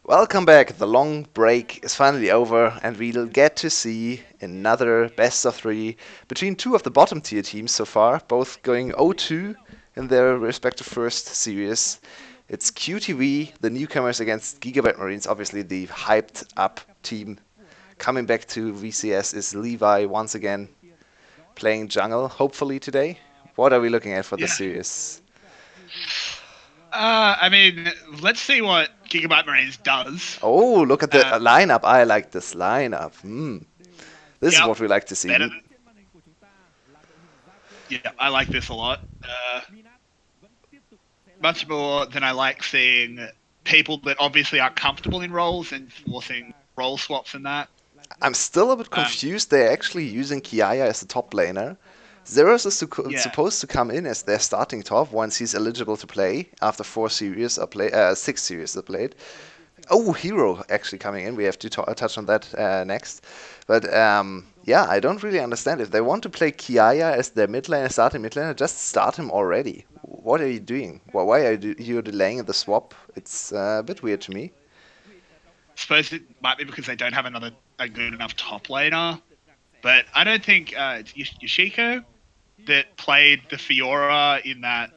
Welcome back. The long break is finally over, and we'll get to see another best of three between two of the bottom tier teams so far, both going 0-2 in their respective first series. It's QTV, the newcomers, against Gigabyte Marines, obviously the hyped up team. Coming back to VCS is Levi once again playing jungle, hopefully today. What are we looking at for Yeah. this series? I mean, let's see what Gigabyte Marines does. Oh, look at the Uh, lineup. I like this lineup. This is yep, what we like to see. better. Yeah, I like this a lot. Much more than I like seeing people that obviously aren't comfortable in roles and forcing role swaps and that. I'm still a bit Um, confused. They're actually using Kiaya as the top laner. Zeros is yeah, supposed to come in as their starting top once he's eligible to play after 6 series are played. Oh, Hero actually coming in. We have to touch on that next. But yeah, I don't really understand. If they want to play Kiaya as their mid laner, starting mid laner, just start him already. What are you doing? Why are you delaying the swap? It's a bit weird to me. suppose it might be because they don't have a good enough top laner. But I don't think it's Yoshiko that played the Fiora in that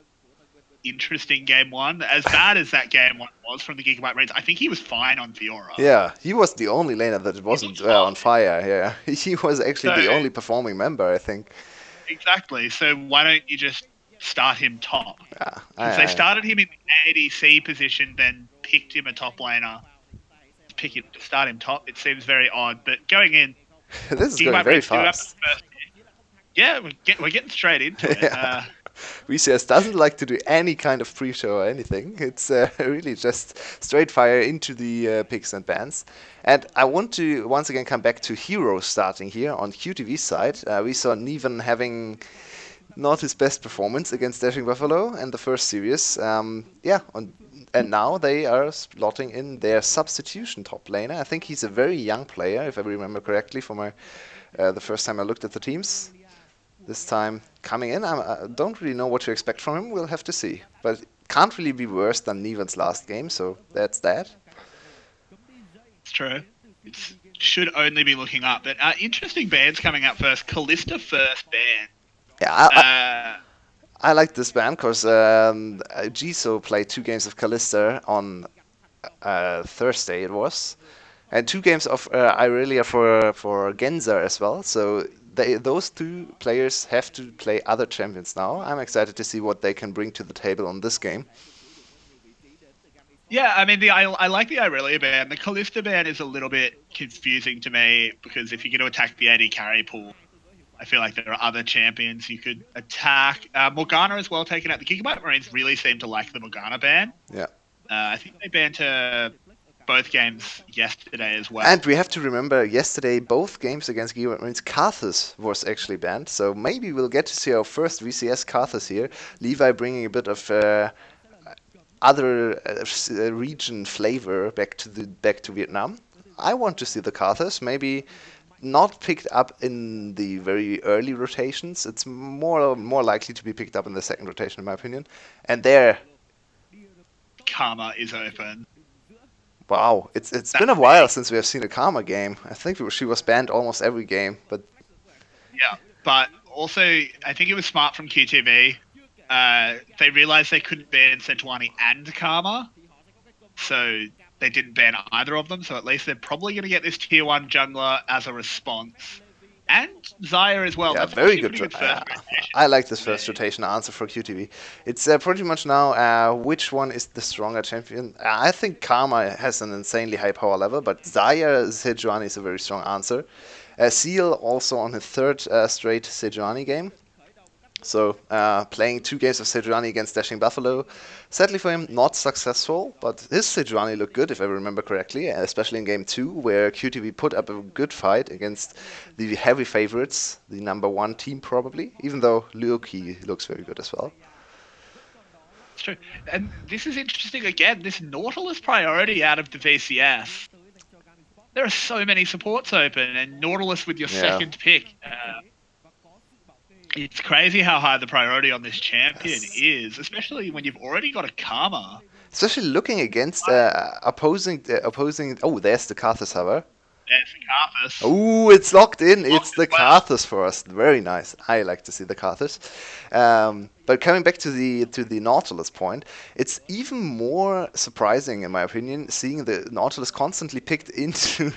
interesting game one. As bad as that game one was from the Gigabyte Marines, I think he was fine on Fiora. Yeah, he was the only laner that He wasn't was on fine. fire. Yeah, he was actually So the only performing member, I think. exactly. So why don't you just start him top? Yeah, Because they started him in the ADC position, then picked him a top laner. Start him top. It seems very odd, but going in, this is going Gigabyte very Marines do have the fast. first. Yeah, we're getting straight into it. Yeah. VCS doesn't like to do any kind of pre-show or anything. It's really just straight fire into the picks and bans. And I want to once again come back to Hero starting here on QTV side. We saw Neven having not his best performance against Dashing Buffalo in the first series. And now they are slotting in their substitution top laner. I think he's a very young player, if I remember correctly, from the first time I looked at the teams. This time coming in, I don't really know what to expect from him. We'll have to see. But it can't really be worse than Neven's last game, so that's that. It's true. It should only be looking up. But interesting bands coming up first. Callista first band. Yeah, Uh, I like this band because Jisoo played 2 games of Callista on Thursday, it was. And 2 games of Irelia for Genza as well. So those 2 players have to play other champions now. I'm excited to see what they can bring to the table on this game. yeah, I mean, I like the Irelia ban. The Callista ban is a little bit confusing to me because if you're going to attack the AD carry pool, I feel like there are other champions you could attack. Morgana as well taken out. The Gigabyte Marines really seem to like the Morgana ban. Yeah. I think they banned her both games yesterday as well. And we have to remember yesterday, both games against Gigabyte Marines, Karthus was actually banned. So maybe we'll get to see our first VCS Karthus here. Levi bringing a bit of other region flavor back to Vietnam. I want to see the Karthus. Maybe not picked up in the very early rotations. It's more likely to be picked up in the second rotation, in my opinion. And there, Karma is open. wow, it's been a while since we have seen a Karma game. I think she was banned almost every game, but Yeah, but also I think it was smart from QTV. They realized they couldn't ban Sejuani and Karma, so they didn't ban either of them. So at least they're probably going to get this tier 1 jungler as a response. And Zaya as well. yeah, That's very actually a good. pretty good first rotation. I like this first rotation answer for QTV. It's pretty much now which one is the stronger champion. I think Karma has an insanely high power level, but Zaya Sejuani is a very strong answer. Seal also on his third straight Sejuani game. So playing 2 games of Sejuani against Dashing Buffalo. Sadly for him, not successful, but his Sejuani looked good if I remember correctly, especially in game 2, where QTV put up a good fight against the heavy favorites, the number 1 team probably, even though Luoki looks very good as well. It's true. And this is interesting again. This Nautilus priority out of the VCS. There are so many supports open, and Nautilus with your second pick. It's crazy how high the priority on this champion is, especially when you've already got a Karma. Especially looking against opposing. Oh, there's the Karthus hover. There's the Carthus. Oh, it's locked in. Locked It's as the well. Karthus for us. Very nice. I like to see the Karthus. But coming back to the Nautilus point, it's even more surprising, in my opinion, seeing the Nautilus constantly picked into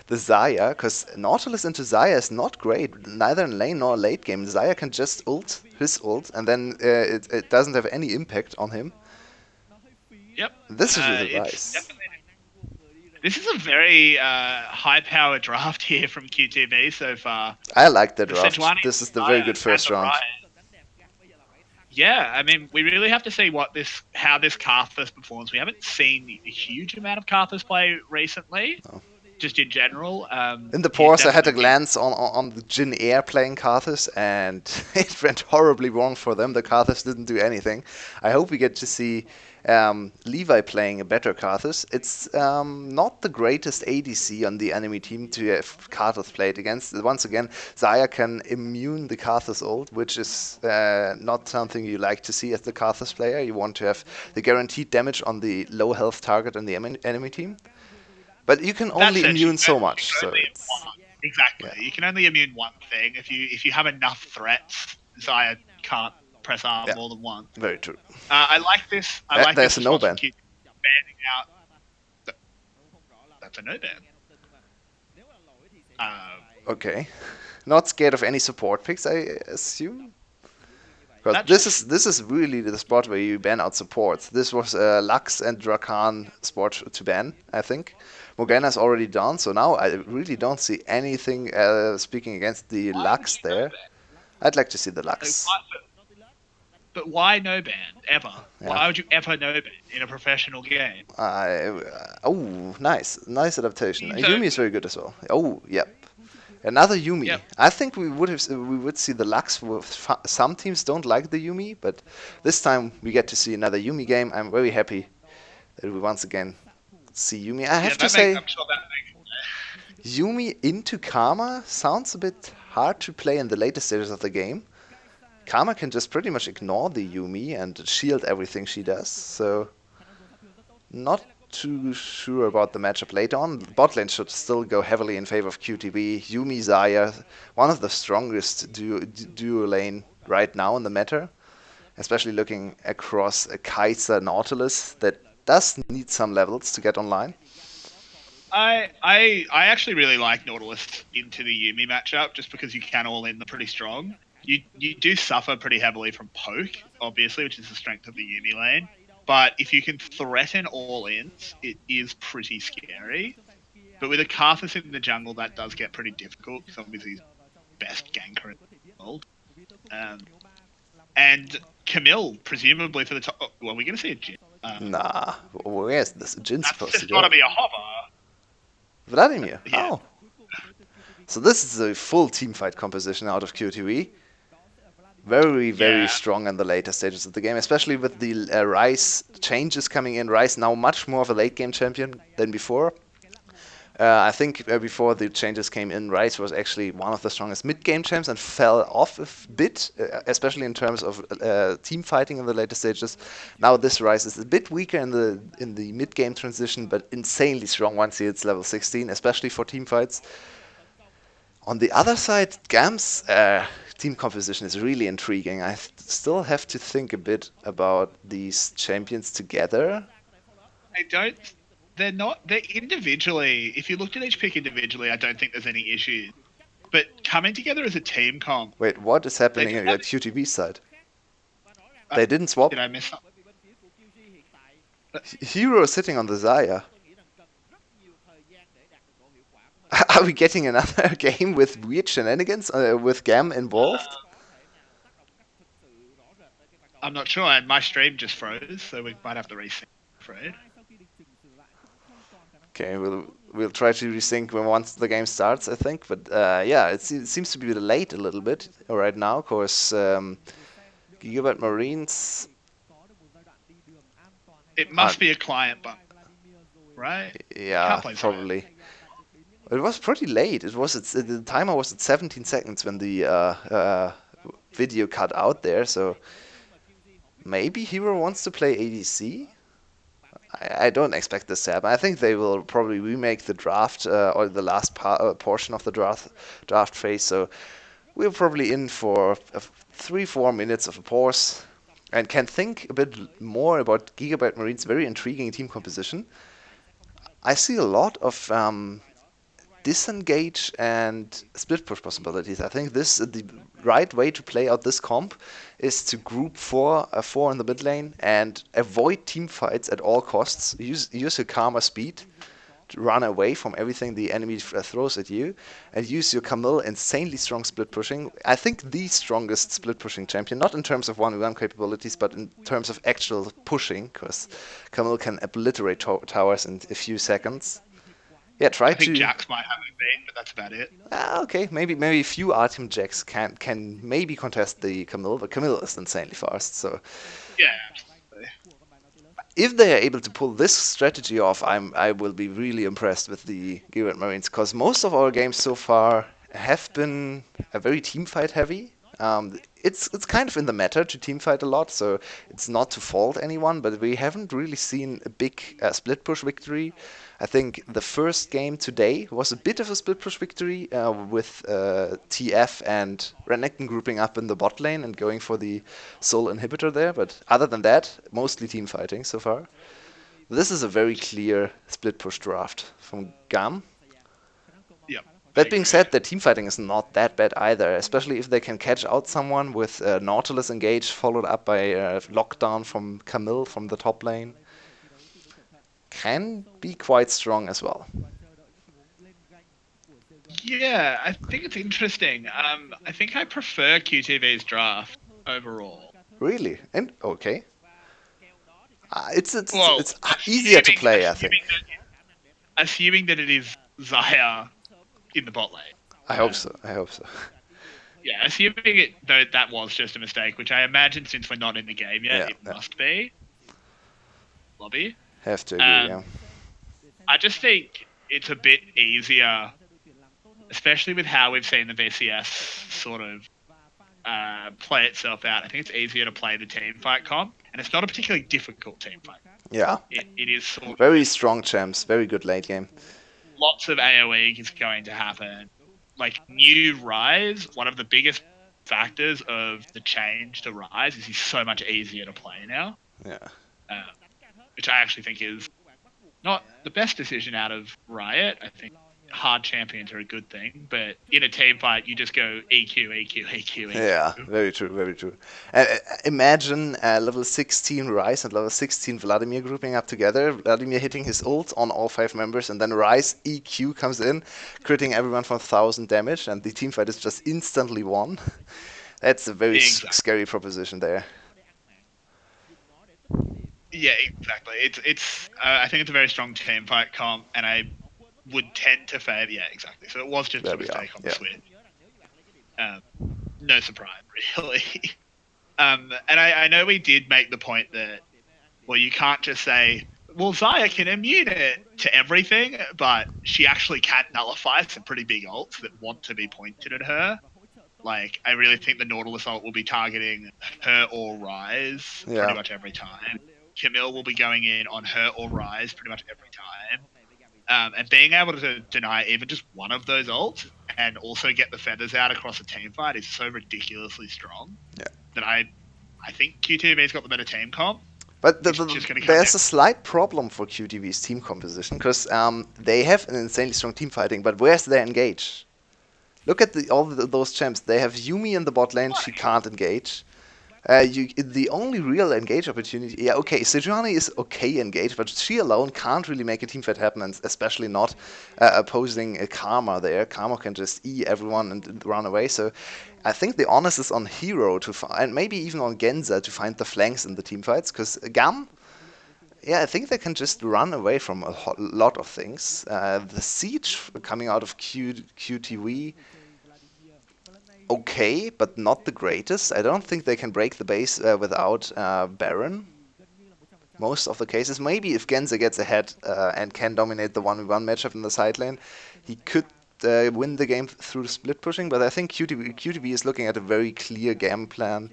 the Xayah, because Nautilus into Xayah is not great, neither in lane nor late game. Xayah can just ult his ult, and then it doesn't have any impact on him. Yep. This is really It's nice. definitely. This is a very high-powered draft here from QTB so far. I like the The draft. Sejuani, This is the very Xayah, good and first the round. Riot. Yeah, I mean, we really have to see how this Karthus performs. We haven't seen a huge amount of Karthus play recently, No. just in general. In the He's pause, I had a definitely been. glance on the Jin Air playing Karthus, and it went horribly wrong for them. The Karthus didn't do anything. I hope we get to see Levi playing a better Karthus. It's not the greatest ADC on the enemy team to have Karthus played against. Once again, Xayah can immune the Karthus ult, which is not something you like to see as the Karthus player. You want to have the guaranteed damage on the low health target on the enemy team. But you can That only said, immune so you much, can so only it's exactly. yeah, You can only immune one thing. If you have enough threats, Xayah can't press R yeah, more than once. very true. I like this. I like There's this a no response from ban. Q banning out. That's a no ban. Okay, not scared of any support picks, I assume. Because That's this is really the spot where you ban out supports. This was Lux and Drakan spot to ban, I think. Morgana's already done, so now I really don't see anything speaking against the why would Lux you no there. I'd like to see the ban? Lux. But why no ban ever? Yeah. Why would you ever no ban in a professional game? Oh, nice adaptation. Teams Yumi is only. very good as well. Oh, yep. Another Yumi. Yep. I think we would see the Lux. Some teams don't like the Yumi, but this time we get to see another Yumi game. I'm very happy that we once again see Yumi. I Yeah, have to say, I'm sure that makes. Yumi into Karma sounds a bit hard to play in the later stages of the game. Karma can just pretty much ignore the Yumi and shield everything she does, so not too sure about the matchup later on. Bot lane should still go heavily in favor of QTB. Yumi Xayah, one of the strongest duo lane right now in the meta, especially looking across a Kai'Sa Nautilus that does need some levels to get online. I actually really like Nautilus into the Yumi matchup just because you can all in them pretty strong. You do suffer pretty heavily from poke, obviously, which is the strength of the Yumi lane. But if you can threaten all ins, it is pretty scary. But with a Karthus in the jungle, that does get pretty difficult because obviously he's best ganker in the world. And Camille, presumably for the top. Oh, well, we're going to see a Jin. Nah, where's this Jin That's supposed to just go? got to be a hover. Vladimir. Yeah. Oh. So this is a full teamfight composition out of QTV. Very, very Yeah. strong in the later stages of the game, especially with the Ryze changes coming in. Ryze now much more of a late game champion than before. I think before the changes came in, Ryze was actually one of the strongest mid game champs and fell off a bit, especially in terms of team fighting in the later stages. Now this Ryze is a bit weaker in the mid game transition, but insanely strong once he hits level 16, especially for team fights. On the other side, GAM's team composition is really intriguing. I still have to think a bit about these champions together. I don't. They're not. They're individually. If you looked at each pick individually, I don't think there's any issues. But coming together as a team comp, Wait, what is they happening do at have. QTV side? Uh, They didn't swap. did I miss something? Hero is sitting on the Xayah. Are we getting another game with weird shenanigans with GAM involved? I'm not sure. And my stream just froze, so we might have to reset. Afraid. Okay, we'll try to resync when once the game starts, I think. But yeah, it seems to be late a little bit right now. Of course, Gigabyte Marines. It must be a client bug, right? Yeah, Can't play probably. It was pretty late. The timer was at 17 seconds when the video cut out there. So maybe Hero wants to play ADC. I don't expect this to happen. I think they will probably remake the draft or the last portion of the draft phase. So we're probably in for 3-4 minutes of a pause and can think a bit more about Gigabyte Marine's very intriguing team composition. I see a lot of disengage and split push possibilities. I think the right way to play out this comp is to group four in the mid lane and avoid team fights at all costs. Use your Karma speed to run away from everything the enemy throws at you, and use your Camille insanely strong split pushing. I think the strongest split pushing champion, not in terms of 1v1 capabilities, but in terms of actual pushing, because Camille can obliterate towers in a few seconds. Yeah, try I think to. Jax might have a beat, but that's about it. Okay, maybe a few Artem Jacks can maybe contest the Camille, but Camille is insanely fast. So Yeah, absolutely. if they are able to pull this strategy off, I will be really impressed with the Gigabyte Marines, because most of our games so far have been a very team fight heavy. It's kind of in the meta to team fight a lot, so it's not to fault anyone, but we haven't really seen a big split push victory. I think the first game today was a bit of a split push victory with TF and Renekton grouping up in the bot lane and going for the soul inhibitor there, but other than that, mostly team fighting so far. This is a very clear split push draft from GAM. Yep, I That being agree. said, their team fighting is not that bad either, especially if they can catch out someone with Nautilus engage followed up by lockdown from Camille from the top lane. Can be quite strong as well. Yeah, I think it's interesting. I think I prefer QTV's draft overall. Really? And okay. It's Well, easier to assuming play, I think. assuming that assuming that it is Zaya in the bot lane. I hope so. I hope so. Yeah, assuming it though that was just a mistake, which I imagine since we're not in the game yet, Yeah, it yeah. must be. Lobby. Have to agree. Yeah. Um, I just think it's a bit easier, especially with how we've seen the VCS sort of play itself out. I think it's easier to play the team fight comp, and it's not a particularly difficult team fight. Yeah. It is sort of Very strong champs. Very good late game. lots of AoE is going to happen. Like new Rise, one of the biggest factors of the change to Rise is he's so much easier to play now, Yeah. uh, which I actually think is not the best decision out of Riot. I think hard champions are a good thing, but in a team fight, you just go EQ, EQ, EQ, EQ. Yeah, very true, very true. Imagine level 16 Ryze and level 16 Vladimir grouping up together, Vladimir hitting his ult on all 5 members, and then Ryze EQ comes in, critting everyone for 1000 damage, and the team fight is just instantly won. That's a very Exactly. scary proposition there. Yeah, exactly. It's. I think it's a very strong team fight comp, and I would tend to favour. Yeah, exactly. So it was just There a we are. mistake on the Yeah. Switch. No surprise, really. And I know we did make the point that, well, you can't just say, well, Zaya can immune it to everything, but she actually can nullify some pretty big ults that want to be pointed at her. Like, I really think the Nautilus ult will be targeting her or Rise Yeah. pretty much every time. Camille will be going in on her or Rise pretty much every time. And being able to deny even just one of those ults and also get the feathers out across a team fight is so ridiculously strong Yeah. that I think QTV's got the better team comp. But It's just going to come there's down. a slight problem for QTV's team composition, because they have an insanely strong team fighting, but where's their engage? Look at those champs. They have Yumi in the bot lane. She can't engage. The only real engage opportunity, yeah, okay, Sejuani is okay engaged, but she alone can't really make a team fight happen, and especially not opposing a Karma there. Karma can just E everyone and run away, so I think the onus is on Hero and maybe even on Genza to find the flanks in the team fights, because GAM, yeah, I think they can just run away from a lot of things. The Siege coming out of QTV, okay, but not the greatest. I don't think they can break the base without Baron. Most of the cases, maybe if Genza gets ahead and can dominate the 1v1 matchup in the side lane, he could win the game through split pushing, but I think QTB is looking at a very clear game plan.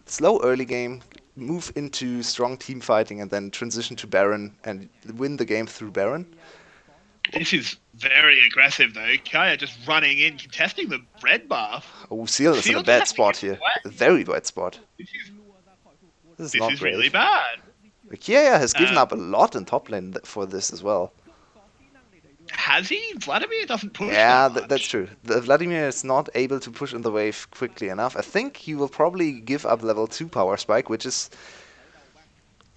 Slow early game, move into strong team fighting and then transition to Baron and win the game through Baron. This is very aggressive though. Kaya just running in, contesting the red buff. Oh, Seal is in a Seal just bad has to get spot here. A away. very bad spot. This is This is this not is really great. bad. Kiaya has given Um, up a lot in top lane for this as well. has he? Vladimir doesn't push that Yeah, that's much. true. Vladimir is not able to push in the wave quickly enough. I think he will probably give up level 2 power spike, which is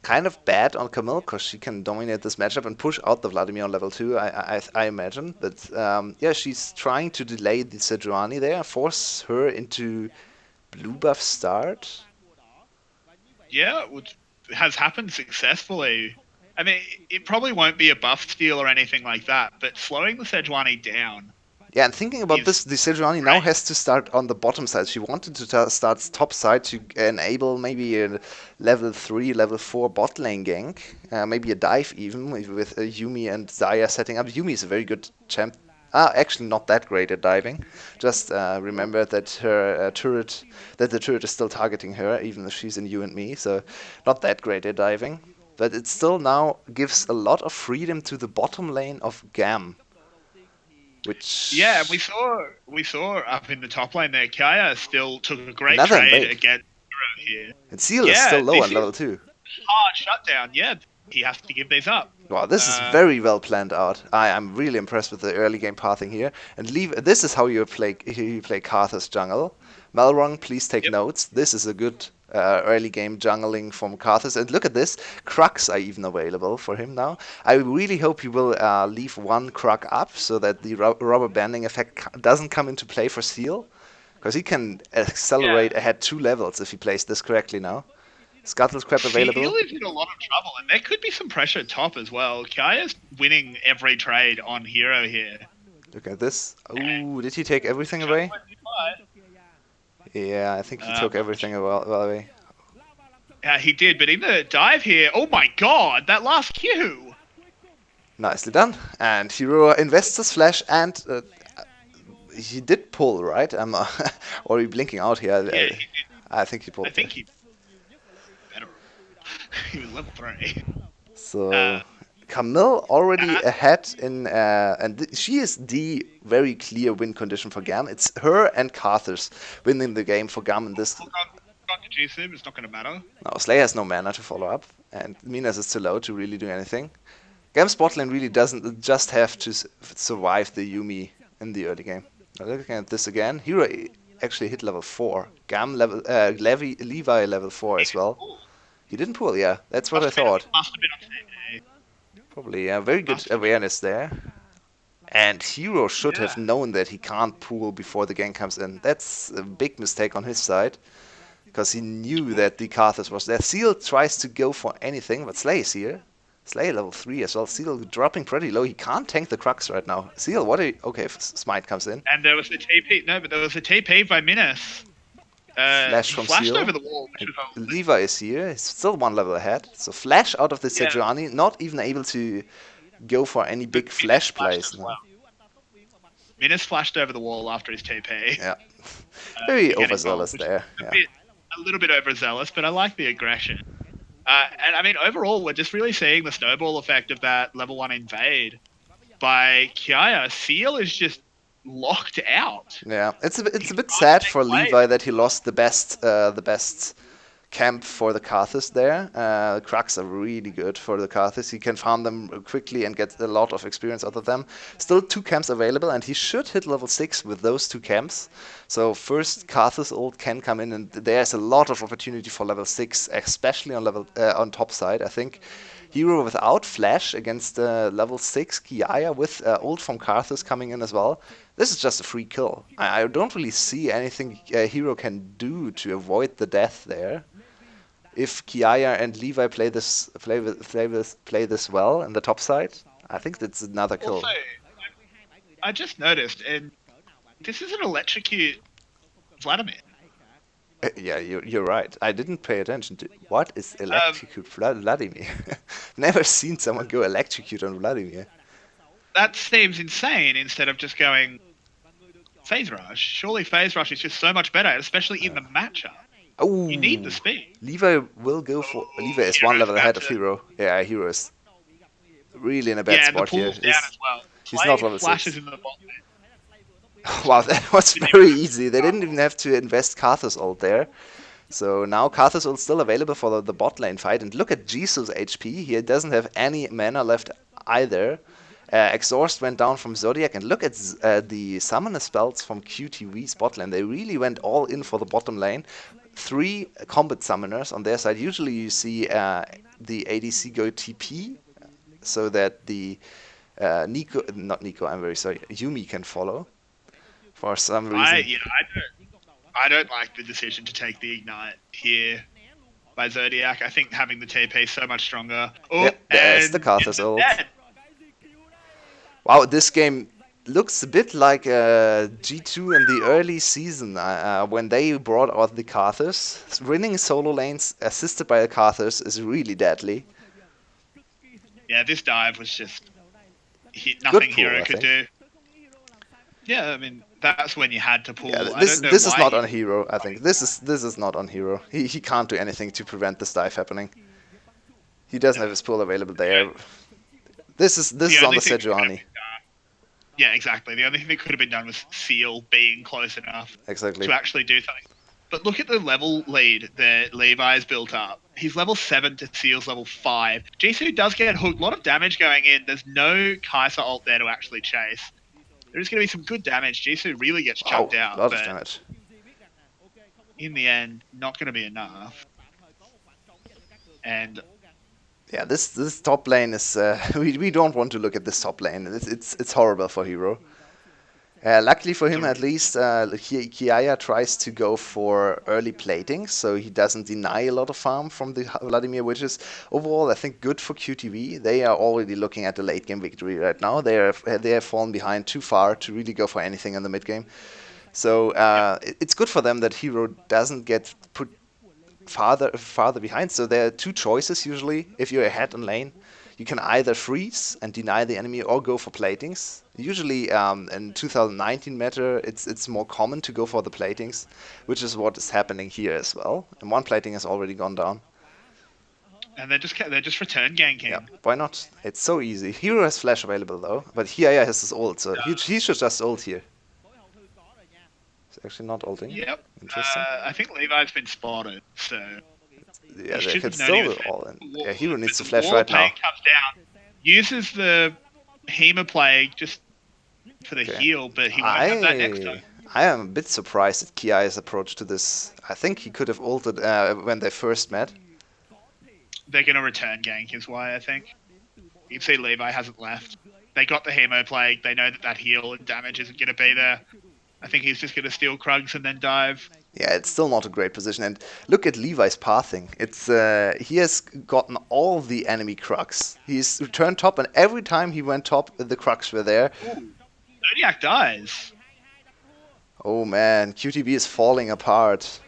kind of bad on Camille because she can dominate this matchup and push out the Vladimir on level 2, I imagine. But yeah, she's trying to delay the Sejuani there, force her into blue buff start. Yeah, which has happened successfully. I mean, it probably won't be a buff steal or anything like that, but slowing the Sejuani down Yeah, and thinking about is this, the Sejuani now great. has to start on the bottom side. She wanted to start top side to enable maybe a level 3, level 4 bot lane gank, maybe a dive even with Yumi and Zaya setting up. Yumi is a very good champ. Actually, not that great at diving. Just remember that her that the turret is still targeting her, even if she's in you and me. So, not that great at diving. But it still now gives a lot of freedom to the bottom lane of GAM, Yeah, which we saw up in the top lane there, Kaya still took a great another trade invade. against Hero here. And Seal is still Yeah, low this on is level 2. hard shutdown. Yeah, he has to give these up. Wow, this is Uh, very well planned out. I'm really impressed with the early game pathing here. And leave. This is how you play Karthus jungle. Malrong, please take yep. notes. This is a good early game jungling from Karthus. And look at this, Krugs are even available for him now. I really hope he will leave one Krug up so that the rubber banding effect doesn't come into play for Seal, because he can accelerate Yeah. ahead 2 levels if he plays this correctly now. Scuttle Scrap Seal available. is in a lot of trouble, and there could be some pressure at top as well. Kaya's winning every trade on Hero here. Look at this. And Oh, did he take everything just away? what you fight. Yeah, I think he took everything away. He did, but in the dive here, oh my god, that last Q! Nicely done. And Hero invests his flash and he did pull, right? Or are you blinking out here? Yeah, he did. I think he I pulled there. think he better. He was level 3. So Uh, Camille already uh, ahead in, and she is the very clear win condition for GAM. It's her and Karthus winning the game for GAM in this. look on to GSIM, it's not going to matter. No, Slay has no mana to follow up, and Minas is too low to really do anything. GAM's bot lane really doesn't just have to survive the Yumi in the early game. Now looking at this again, Hero actually hit level 4. GAM level, Levi level 4 as well. Ooh, He didn't pull, yeah, that's what I thought. must have been on TV. Probably, yeah, very good Must have been. awareness there. And Hero should Yeah. have known that he can't pull before the gank comes in. That's a big mistake on his side, because he knew Ooh. that the Karthus was there. Seal tries to go for anything, but Slay is here. Slay level 3 as well. Seal dropping pretty low. He can't tank the Crux right now. Seal, what are you... Okay, if Smite comes in. And there was a TP. No, but there was a TP by Minas. Flash He from flashed Seal. over the wall, which And was Levi is here. He's still 1 level ahead. So Flash out of the yeah. Sejuani, not even able to go for any But big Minas flash flashed plays as now. well. Minas flashed over the wall after his TP. Yeah. Very To get involved, overzealous which is there. Yeah. a little bit overzealous, but I like the aggression. And I mean, overall, we're just really seeing the snowball effect of that level 1 invade by Kiaya. Seal is just locked out. Yeah, it's a bit Can't sad make for plays. Levi that he lost the best camp for the Karthus there. Crux are really good for the Karthus. He can farm them quickly and get a lot of experience out of them. Still 2 camps available, and he should hit level 6 with those 2 camps. So first Karthus ult can come in, and there's a lot of opportunity for level 6, especially on on top side. I think Hero without flash against level 6 Kiaya with ult from Karthus coming in as well. This is just a free kill. I don't really see anything Hero can do to avoid the death there. If Kiaya and Levi play this well in the top side, I think that's another kill. Also, I just noticed, and this is an electrocute Vladimir. Yeah, you're right. I didn't pay attention to what is electrocute Vladimir. Never seen someone go electrocute on Vladimir. That seems insane instead of just going Phase Rush. Surely Phase Rush is just so much better, especially in the matchup. You need the Oh, speed. Levi will go for. Levi is one Hero's level about ahead of to. Hero. Yeah, Hero is really in a bad Yeah, and the spot here. pool's down as well. He's not Play level flashes 6. in the bot lane. Wow, Just that was didn't even very have to easy. They didn't even have to invest Karthus ult there. So now Karthus ult still available for the bot lane fight. And look at Jisoo's HP. He doesn't have any mana left either. Exhaust went down from Zodiac. And look at the summoner spells from QTV's bot lane. They really went all in for the bottom lane. 3 combat summoners on their side. Usually you see the ADC go TP so that the I'm very sorry, Yumi can follow for some I reason. yeah, I don't like the decision to take the ignite here by Zodiac. I think having the TP is so much stronger. Oh, Yep, there's the and Karthus Yin's ult. dead. Wow, this game looks a bit like G2 in the early season when they brought out the Karthus. Winning solo lanes assisted by the Karthus is really deadly. Yeah, this dive was just Good nothing pull, Hero I could think. do. Yeah, I mean that's when you had to Yeah, pull. I this don't know this is why not he. on Hero. I think this is not on Hero. He can't do anything to prevent this dive happening. He doesn't No, have his pull available there. This is the on only the thing that could have Sejuani. been done. Yeah, exactly. The only thing that could have been done was Seal being close enough Exactly. to actually do something. But look at the level lead that Levi's built up. He's level 7 to Seal's level 5. Jisoo does get hooked. A lot of damage going in. There's no Kai'Sa ult there to actually chase. There's going to be some good damage. Jisoo really gets chunked Wow, a out, lot of but damage. in the end, not going to be enough. And Yeah, this top lane is we don't want to look at this top lane. It's horrible for Hero. Luckily for him, the, at least, Kiaya tries to go for early plating, so he doesn't deny a lot of farm from the Vladimir Witches. Overall, I think good for QTV. They are already looking at the late game victory right now. They have fallen behind too far to really go for anything in the mid game. So yep. it's good for them that Hero doesn't get put farther behind. So there are 2 choices usually. If you're ahead in lane, you can either freeze and deny the enemy or go for platings. Usually in 2019 meta, it's more common to go for the platings, which is what is happening here as well. And one plating has already gone down. And they're just return ganking. Yeah, why not? It's so easy. Hero has flash available though, but Hiaya has his ult, so he should just ult here. He's actually not ulting. Yep. Interesting. I think Levi's been spotted, so Yeah, he they should can have known he still was all in. wall. Yeah, Hero But needs to the flash wall right pain now. comes down, uses the Hema Plague just for the Okay. heal, but he won't have that next time. I am a bit surprised at Kiai's approach to this. I think he could have ulted when they first met. They're going to return gank is why, I think. You can see Levi hasn't left. They got the Hemo Plague. They know that heal and damage isn't going to be there. I think he's just going to steal Krugs and then dive. Yeah, it's still not a great position. And look at Levi's pathing. It's he has gotten all the enemy Krugs. He's returned top, and every time he went top, the Krugs were there. Ooh, Zodiac dies. Oh man, QTB is falling apart.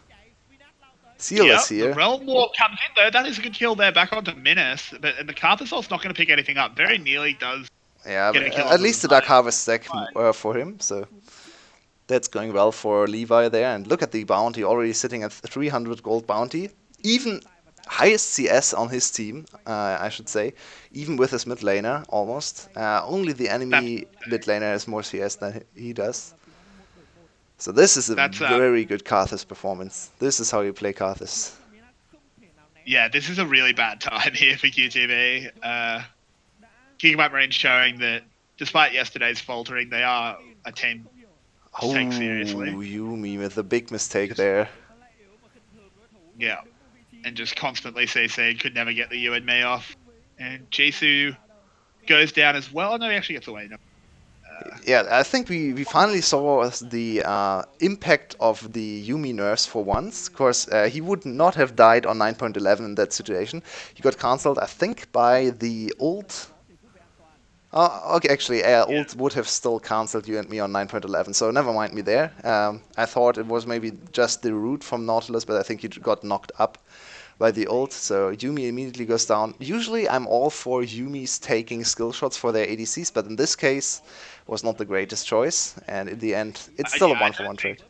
Seal Yep, is the here. Realm Warp comes in though. That is a good kill there, back onto Menace. But and the Karthus not going to pick anything up. Very nearly does Yeah, get but a kill at onto least the the Dark side. Harvest stack for him, so that's going well for Levi there. And look at the bounty, already sitting at 300 gold bounty. Even highest CS on his team, I should say, even with his mid laner, almost. Only the enemy mid laner has more CS than he does. So this is a That's very good Karthus performance. This is how you play Karthus. yeah, this is a really bad time here for QTV. Gigabyte Marine showing that despite yesterday's faltering, they are a team to Oh, take seriously. Yumi with a big mistake there. Yeah, and just constantly CC'd, could never get the you and me off. And Jisoo goes down as well. No, he actually gets away. No. Yeah, I think we finally saw the impact of the Yumi nerfs for once. Of course, he would not have died on 9.11 in that situation. He got cancelled, I think, by the ult. Okay, actually, ult would have still cancelled you and me on 9.11, so never mind me there. I thought it was maybe just the root from Nautilus, but I think he got knocked up by the ult, so Yumi immediately goes down. Usually I'm all for Yumi's taking skill shots for their ADCs, but in this case was not the greatest choice, and in the end it's still a 1-for-1 trade.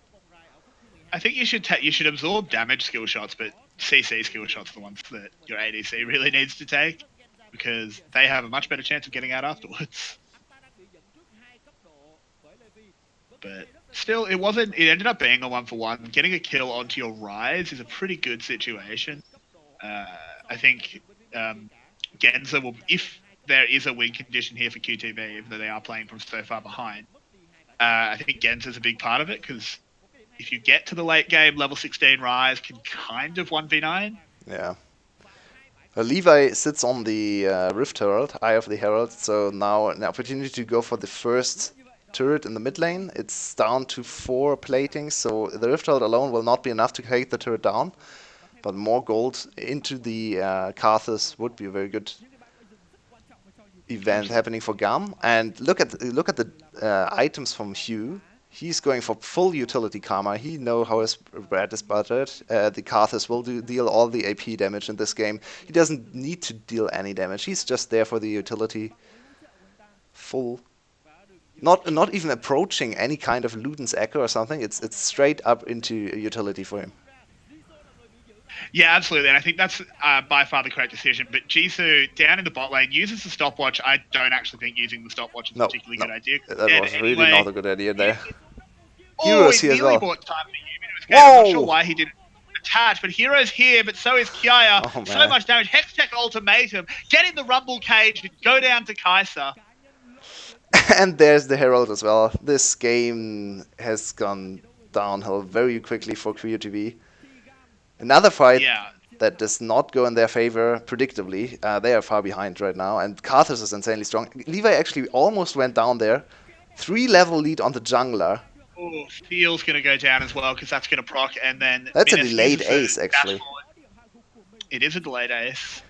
I think you should absorb damage skill shots, but CC skill shots are the ones that your ADC really needs to take because they have a much better chance of getting out afterwards. But still, it wasn't. It ended up being a 1-for-1. Getting a kill onto your rise is a pretty good situation. I think Genza will, if there is a win condition here for QTV, even though they are playing from so far behind. I think Genza's a big part of it because if you get to the late game, level 16 rise can kind of 1v9. Yeah. Levi sits on the Rift Herald, Eye of the Herald, so now an opportunity to go for the first turret in the mid lane. It's down to 4 platings, so the Rift Herald alone will not be enough to take the turret down, but more gold into the Karthus would be a very good event happening for GAM. And look at the items from Hugh. He's going for full utility karma. He knows how his bread is buttered. The Karthus will deal all the AP damage in this game. He doesn't need to deal any damage. He's just there for the utility. Full. Not even approaching any kind of Luden's Echo or something. It's straight up into utility for him. Yeah, absolutely, and I think that's by far the correct decision. But Jisoo, down in the bot lane, uses the stopwatch. I don't actually think using the stopwatch is a particularly good idea. That was really not a good idea there. Heroes here as well. Bought time for you. I'm not sure why he didn't attach, but Hero's here, but so is Kiaya. Oh, so much damage. Hextech ultimatum. Get in the Rumble cage and go down to Kai'Sa. And there's the Herald as well. This game has gone downhill very quickly for QTV. Another fight that does not go in their favor, predictably. They are far behind right now, and Karthus is insanely strong. Levi actually almost went down there. 3-level lead on the jungler. Oh, Theel's going to go down as well, because that's going to proc, and then... That's a delayed ace, actually. It is a delayed ace.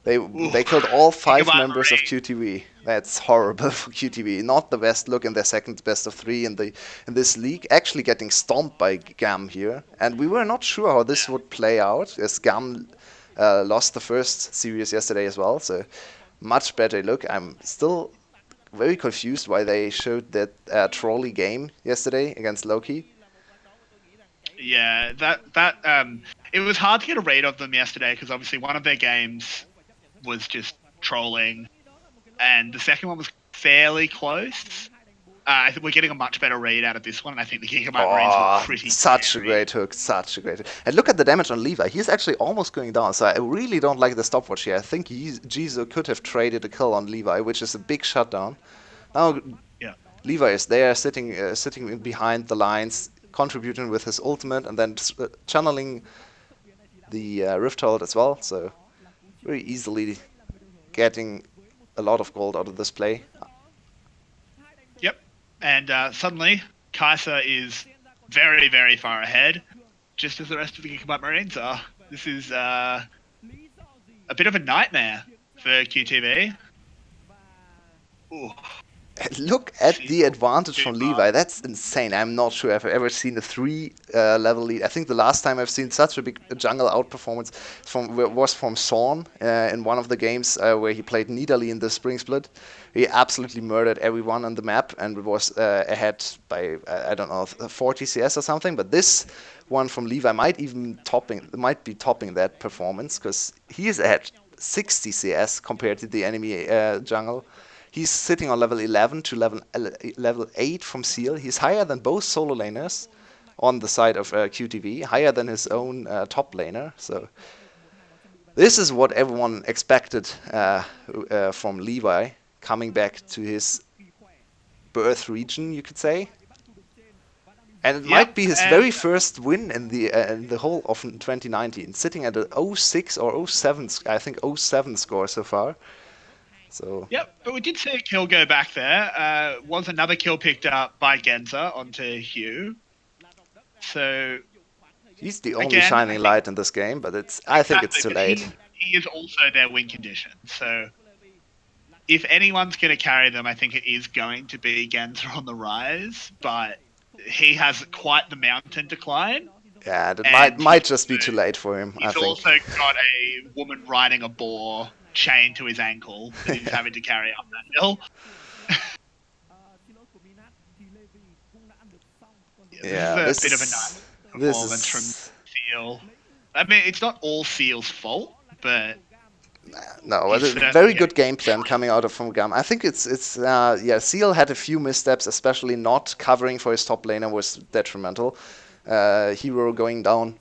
They killed all 5 members of QTV. That's horrible for QTV. Not the best look in their second best of 3 in this league. Actually getting stomped by GAM here. And we were not sure how this would play out, as GAM lost the first series yesterday as well. So much better look. I'm still very confused why they showed that trolley game yesterday against Loki. Yeah, it was hard to get a read of them yesterday because obviously one of their games was just trolling, and the second one was fairly close. I think we're getting a much better read out of this one, and I think the Gigabyte Marines were pretty such a great hook, such a great hook. And look at the damage on Levi. He's actually almost going down, so I really don't like the stopwatch here. I think Jisoo could have traded a kill on Levi, which is a big shutdown. Now Levi is there, sitting behind the lines, contributing with his ultimate, and then channeling the Rift Herald as well, so very easily getting a lot of gold out of this play. Yep, and suddenly Kai'Sa is very, very far ahead, just as the rest of the Gigabyte Marines are. This is a bit of a nightmare for QTV. Ooh. Look at the advantage from Levi. That's insane. I'm not sure I've ever seen a 3-level lead. I think the last time I've seen such a big jungle outperformance was from Sorn in one of the games where he played Nidalee in the Spring Split. He absolutely murdered everyone on the map and was ahead by, I don't know, 40 CS or something. But this one from Levi might be topping that performance, because he is at 60 CS compared to the enemy jungle. He's sitting on level 11 to level 8 from Seal. He's higher than both solo laners on the side of QTV, higher than his own top laner. So this is what everyone expected from Levi, coming back to his birth region, you could say. And it might be his very first win in the whole of 2019, sitting at a 06 or 07, I think 07 score so far. So. Yep, but we did see a kill go back there. Was another kill picked up by Genza onto Hugh. So he's the only shining light in this game, but I think it's too late. He is also their win condition. So if anyone's going to carry them, I think it is going to be Genza on the rise, but he has quite the mountain to climb. Yeah, that might just be too late for him, I think. He's also got a woman riding a boar chained to his ankle that he's having to carry up that hill. Yeah, this is Yeah, a bit of a nice this performance from is Seal. I mean, it's not all Seal's fault, but no, he's a certainly very good getting game plan coming out of from GAM. I think it's yeah, Seal had a few missteps, especially not covering for his top laner was detrimental. Hero going down.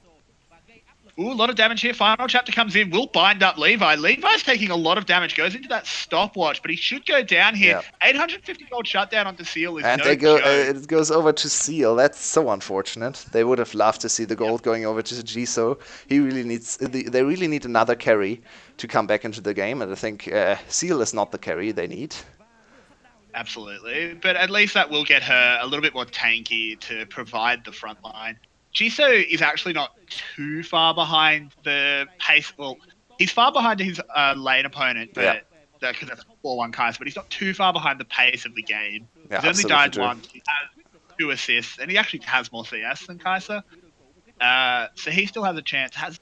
Ooh, a lot of damage here. Final chapter comes in. Will bind up Levi. Levi's taking a lot of damage. Goes into that stopwatch, but he should go down here. Yeah. 850 gold shutdown onto Seal is And no they go. joke. It goes over to Seal. That's so unfortunate. They would have loved to see the gold going over to Jiso. He really needs. They really need another carry to come back into the game, and I think Seal is not the carry they need. Absolutely. But at least that will get her a little bit more tanky to provide the front line. Jiso is actually not too far behind the pace. Well, he's far behind his lane opponent, Yeah. but because that's a 4-1 Kaiser, but he's not too far behind the pace of the game. Yeah, He's only absolutely died true. once. He has 2 assists, and he actually has more CS than Kaiser. So he still has a chance. Has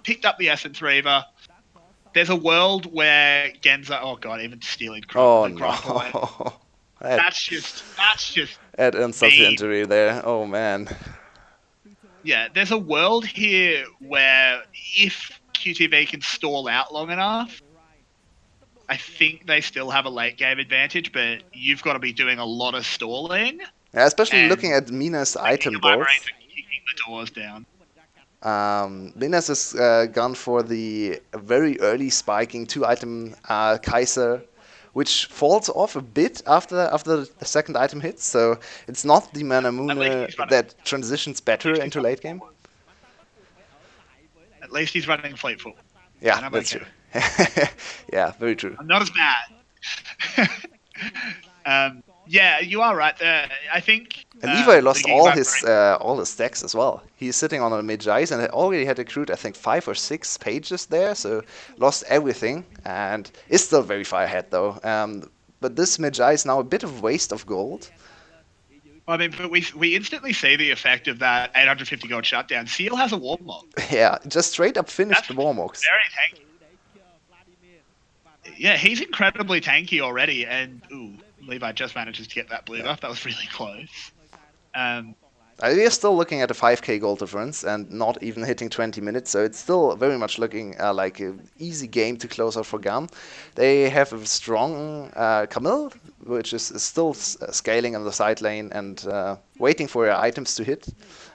picked up the Essence Reaver. There's a world where Genza, oh god, even stealing Oh the Grump away. no. That's just Add insult to mean. injury there. Oh man. Yeah, there's a world here where if QTV can stall out long enough, I think they still have a late game advantage, but you've got to be doing a lot of stalling. Yeah, especially And looking at Mina's thinking item of my brain growth. for kicking the doors down. Minas has gone for the very early spiking 2-item Kaiser, which falls off a bit after the second item hits. So it's not the At least he's Manamune running. that transitions better into late game. At least he's running Fleet Foot. Yeah, And I'm that's okay. true. Yeah, very true. I'm not as mad. Yeah, you are right there. I think And Levi the lost Gigabyte all his stacks as well. He's sitting on a mid-ice and already had accrued, I think, 5 or 6 pages there, so lost everything and is still very far ahead though. But this mid-ice is now a bit of waste of gold. I mean, but we instantly see the effect of that 850 gold shutdown. Seal has a warm-up. Yeah, just straight up finished That's the Warmox. very tanky. Yeah, he's incredibly tanky already, and Levi just manages to get that blue buff. That was really close. We are still looking at a 5k gold difference and not even hitting 20 minutes, so it's still very much looking like an easy game to close out for GAM. They have a strong Camille, which is still scaling on the side lane and waiting for her items to hit.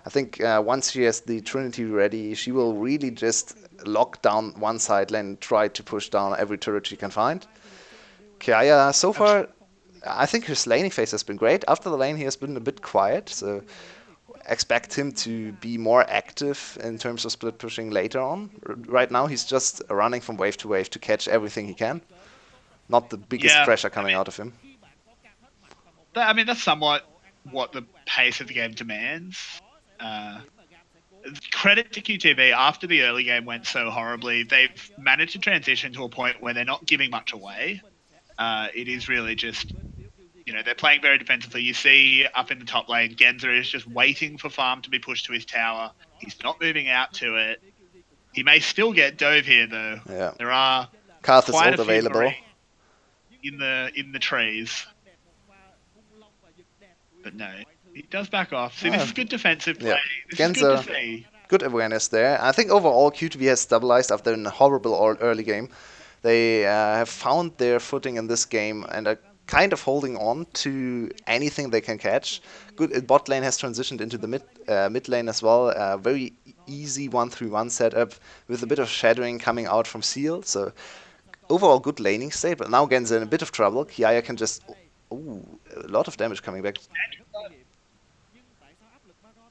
I think once she has the Trinity ready, she will really just lock down one side lane and try to push down every turret she can find. Kaya, so far, I think his laning phase has been great. After the lane, he has been a bit quiet, so expect him to be more active in terms of split pushing later on. Right now, he's just running from wave to wave to catch everything he can. Not the biggest pressure coming out of him. I mean, that's somewhat what the pace of the game demands. Credit to QTV, after the early game went so horribly, they've managed to transition to a point where they're not giving much away. It is really just, they're playing very defensively. You see up in the top lane, Genza is just waiting for farm to be pushed to his tower. He's not moving out to it. He may still get dove here, though. Yeah. There are Karth is quite ult a few available. in the trees. But no, he does back off. See, this is good defensive play. Yeah. This is good to see. Good awareness there. I think overall QTV has stabilized after a horrible early game. They have found their footing in this game and are kind of holding on to anything they can catch. Good bot lane has transitioned into the mid lane as well. Very easy 1-3-1 setup with a bit of shadowing coming out from Seal. So overall good laning state, but now Genza in a bit of trouble. Kiaya can just... Ooh, a lot of damage coming back.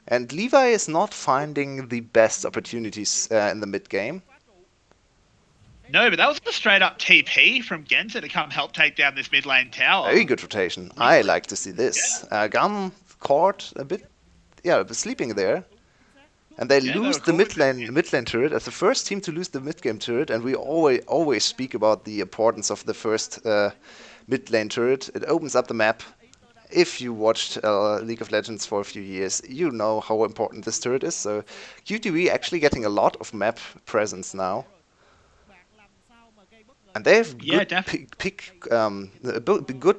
And Levi is not finding the best opportunities in the mid game. No, but that was a straight up TP from Genza to come help take down this mid lane tower. Very good rotation. I like to see this. GAM caught a bit, sleeping there. And they lose the mid lane turret as the first team to lose the mid game turret. And we always speak about the importance of the first mid lane turret. It opens up the map. If you watched League of Legends for a few years, you know how important this turret is. So QTV actually getting a lot of map presence now. And they have good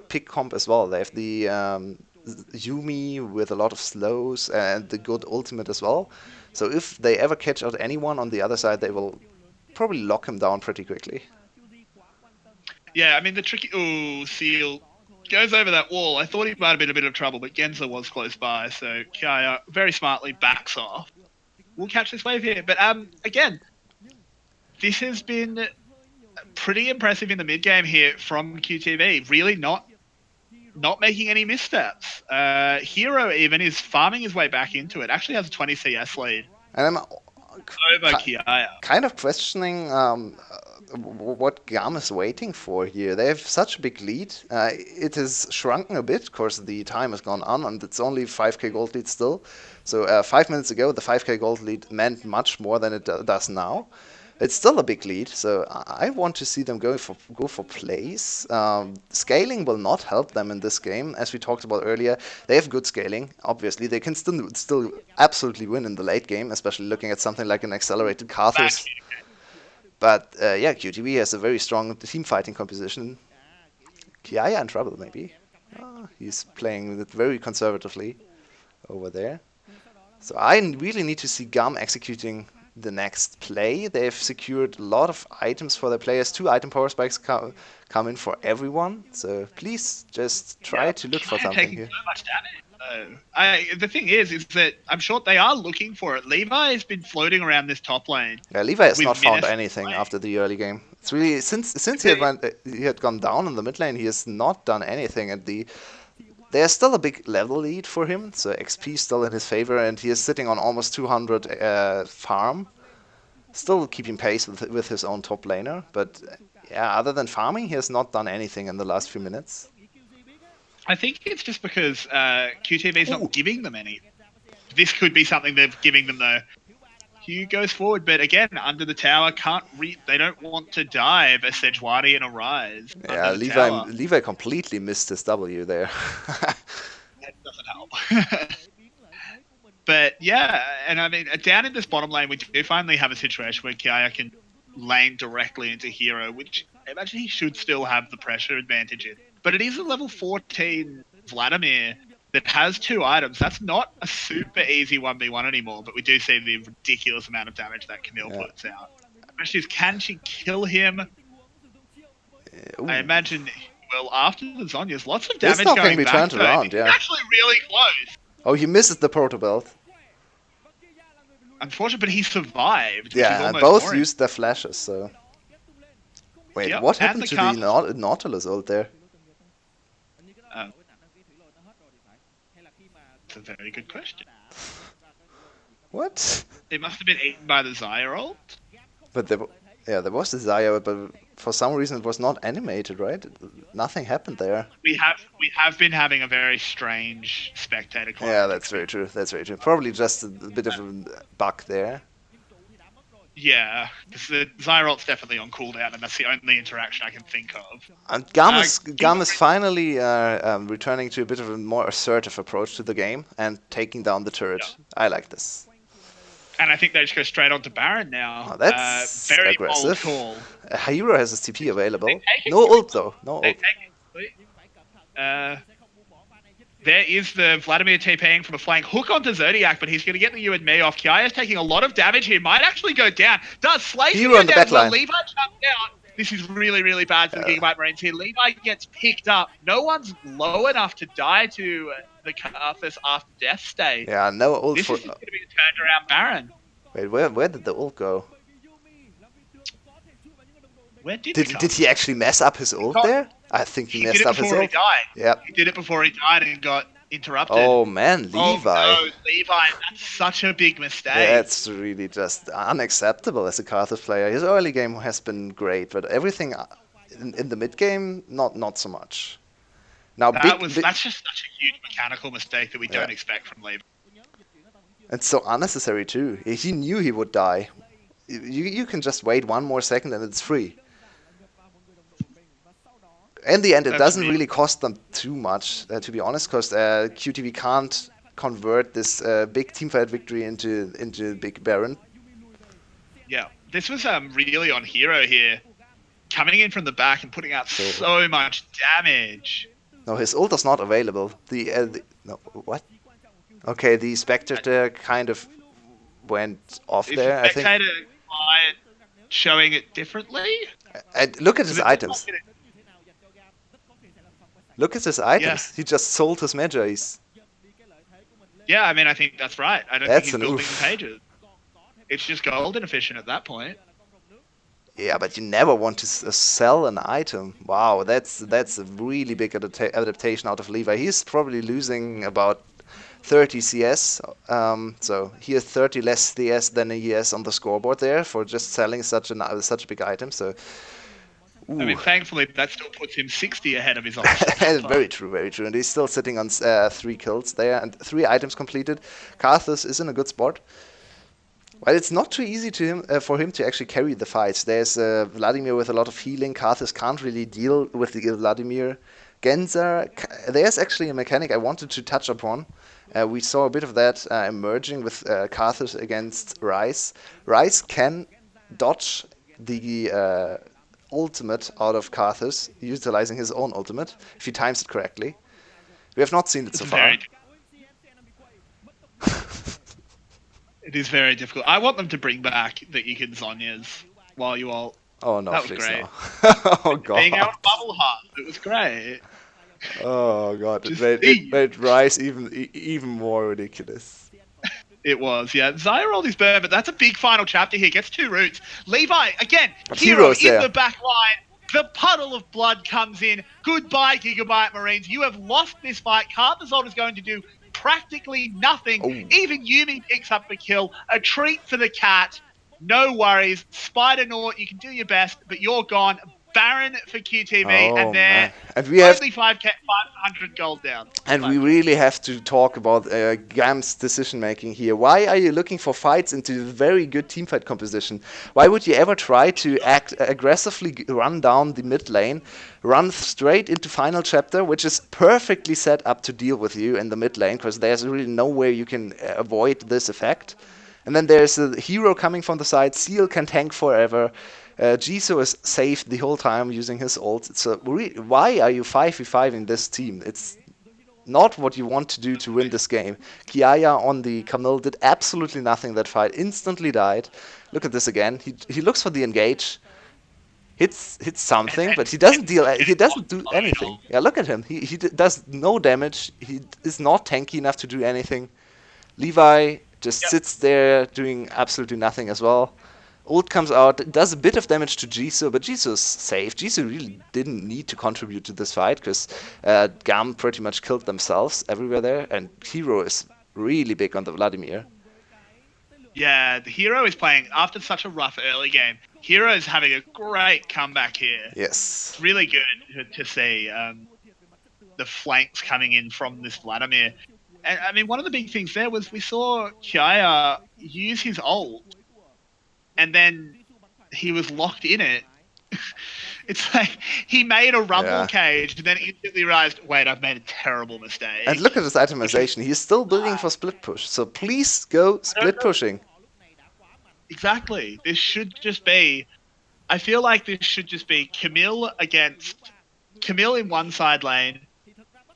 pick comp as well. They have the Yumi with a lot of slows and the good ultimate as well. So if they ever catch out anyone on the other side, they will probably lock him down pretty quickly. Yeah, I mean, the tricky... Ooh, Seal goes over that wall. I thought he might have been a bit of trouble, but Genza was close by, so Kaya very smartly backs off. We'll catch this wave here. But again, this has been pretty impressive in the mid game here from QTV. Really not making any missteps. Hero even is farming his way back into it. Actually has a 20 CS lead And I'm over Kiaya. kind of questioning what GAM is waiting for here. They have such a big lead. It has shrunken a bit. Of course, the time has gone on, and it's only 5k gold lead still. So 5 minutes ago, the 5k gold lead meant much more than it does now. It's still a big lead, so I want to see them go for plays. Scaling will not help them in this game, as we talked about earlier. They have good scaling. Obviously, they can still absolutely win in the late game, especially looking at something like an accelerated Karthus. But yeah, QTV has a very strong team fighting composition. Kiaya in trouble, maybe. He's playing it very conservatively over there. So I really need to see GAM executing the next play. They've secured a lot of items for their players. 2 item power spikes come in for everyone. So please just try to look for something here. So much damage. The thing is that I'm sure they are looking for it. Levi has been floating around this top lane. Yeah, Levi has not found Minus anything after the early game. It's really since he had gone down in the mid lane, he has not done anything. And there's still a big level lead for him, so XP still in his favor, and he is sitting on almost 200 farm, still keeping pace with his own top laner. But yeah, other than farming, he has not done anything in the last few minutes. I think it's just because QTV is not giving them any. This could be something they're giving them though. Hugh goes forward, but again, under the tower, they don't want to dive a Sejuani and a Rise. Yeah, Levi completely missed his W there. That doesn't help. But yeah, and I mean, down in this bottom lane, we do finally have a situation where Kiaya can lane directly into Hero, which I imagine he should still have the pressure advantage in. But it is a level 14 Vladimir that has 2 items. That's not a super easy 1v1 anymore, but we do see the ridiculous amount of damage that Camille puts out. The question is, can she kill him? I imagine, well, after the Zhonya's, lots of damage going going be back. Turned around, yeah. Actually really close. Oh, he misses the proto belt. Unfortunate, but he survived. Yeah, and both used their flashes, so... Wait, what happened to the Nautilus ult there? That's a very good question. What? It must have been eaten by the Xayah ult. But there was the Xayah, but for some reason it was not animated, right? Nothing happened there. We have been having a very strange spectator clock. Yeah, that's very true. That's very true. Probably just a bit of a bug there. Yeah, because the Xayah ult's definitely on cooldown, and that's the only interaction I can think of. And GAM is finally returning to a bit of a more assertive approach to the game and taking down the turret. Yeah. I like this. And I think they just go straight on to Baron now. Oh, that's very aggressive. Bold call. Hero has his TP available. No ult though. No ult. There is the Vladimir TPing from a flank hook onto Zodiac, but he's going to get the you and me off. Kiaya's taking a lot of damage here. Might actually go down. Does Slay Hero on the back line. Levi jumps out. This is really, really bad for the Gigabyte Marines here. Levi gets picked up. No one's low enough to die to the Karthus after death state. Yeah, no ult. This is going to be a turned around Baron. Wait, where did the ult go? Where did he actually mess up his ult there? I think he messed up his ult. He died. Yep. He did it before he died and got interrupted. Oh man, Levi. Oh no, Levi, that's such a big mistake. That's really just unacceptable as a Karthus player. His early game has been great, but everything in the mid game, not so much. Now, that's just such a huge mechanical mistake that we don't expect from Levi. It's so unnecessary too. He knew he would die. You can just wait 1 more second and it's free. In the end, it doesn't really cost them too much, to be honest, because QTV can't convert this big teamfight victory into big Baron. Yeah, this was really on Hero here, coming in from the back and putting out so much damage. No, his ult is not available. No, what? Okay, the spectator kind of went off Is the there, I think. spectator client showing it differently? And look at Because his it looks like items. it. Look at his Yeah. items. He just sold his Magi's. Yeah, I mean, I think that's right. I don't think That's he's an building oof. pages. It's just gold inefficient at that point. Yeah, but you never want to sell an item. Wow, that's a really big adaptation out of Levi. He's probably losing about 30 CS. So he has 30 less CS than he has on the scoreboard there for just selling such a big item. So, I ooh, mean, thankfully, that still puts him 60 ahead of his opposition. very true, very true. And he's still sitting on 3 kills there and 3 items completed. Karthus is in a good spot. Well, it's not too easy for him to actually carry the fights. There's Vladimir with a lot of healing. Karthus can't really deal with the Vladimir. Genza, there's actually a mechanic I wanted to touch upon. We saw a bit of that emerging with Karthus against Rice. Rice can dodge the ultimate out of Karthus, utilizing his own ultimate, if he times it correctly. We have not seen it so far. It is very difficult. I want them to bring back that you can Zhonya's while you all. Oh no, That was please great. no. Oh Being god. out of bubble heart, it was great. Oh god, Just it made Rice even more ridiculous. It was, yeah. Zaya rolled his burn, but that's a big final chapter here. Gets 2 roots. Levi, again, But hero Hero's in there. the back line. The puddle of blood comes in. Goodbye, Gigabyte Marines. You have lost this fight. Carthazon is going to do practically nothing. Oh. Even Yumi picks up the kill. A treat for the cat. No worries. Spider Naut, you can do your best, but you're gone. Baron for QTV, Oh and they're man. And we have only 500 gold down. And we really have to talk about GAM's decision making here. Why are you looking for fights into very good teamfight composition? Why would you ever try to act aggressively run down the mid lane, run straight into final chapter, which is perfectly set up to deal with you in the mid lane, because there's really no way you can avoid this effect. And then there's a hero coming from the side. Seal can tank forever. Jisoo is safe the whole time using his ult. So why are you 5v5 in this team? It's not what you want to do to win this game. Kiaya on the Camille did absolutely nothing that fight. Instantly died. Look at this again. He looks for the engage. Hits something, but he doesn't deal. He doesn't do anything. Yeah, look at him. He does no damage. He is not tanky enough to do anything. Levi just sits there doing absolutely nothing as well. Ult comes out, does a bit of damage to Jisoo, but Jisoo's safe. Jisoo really didn't need to contribute to this fight, because GAM pretty much killed themselves everywhere there, and Hero is really big on the Vladimir. Yeah, the hero is playing after such a rough early game. Hero is having a great comeback here. Yes. It's really good to see the flanks coming in from this Vladimir. And I mean, one of the big things there was we saw Kiaya use his ult, and then he was locked in it. It's like he made a rumble cage and then instantly realized, wait, I've made a terrible mistake. And look at his itemization. He's still building for split push, so please go split pushing. Exactly. This should just be... I feel like this should just be Camille in one side lane,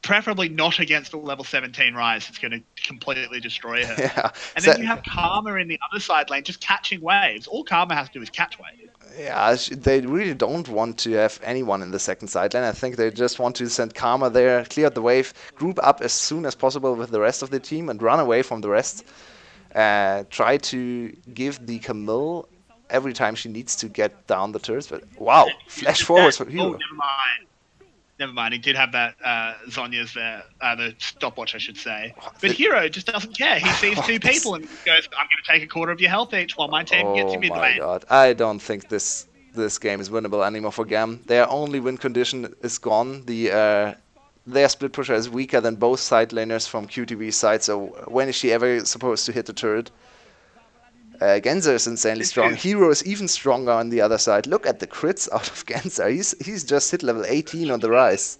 preferably not against a level 17 Rise. It's going to completely destroy her. Yeah. And then you have Karma in the other side lane just catching waves. All Karma has to do is catch waves. Yeah, they really don't want to have anyone in the second side lane. I think they just want to send Karma there, clear the wave, group up as soon as possible with the rest of the team, and run away from the rest. Try to give the Camille every time she needs to get down the turrets. But wow, flash forwards for Hero. Oh, never mind. He did have that Zhonya's there, the stopwatch, I should say. But Hero just doesn't care. He sees 2 people and goes, I'm going to take a quarter of your health each while my team gets you mid lane. Oh my god, I don't think this game is winnable anymore for GAM. Their only win condition is gone. Their split pusher is weaker than both side laners from QTV's side, so when is she ever supposed to hit the turret? Genza is insanely strong. Hero is even stronger on the other side. Look at the crits out of Genza. He's just hit level 18 on the Rise.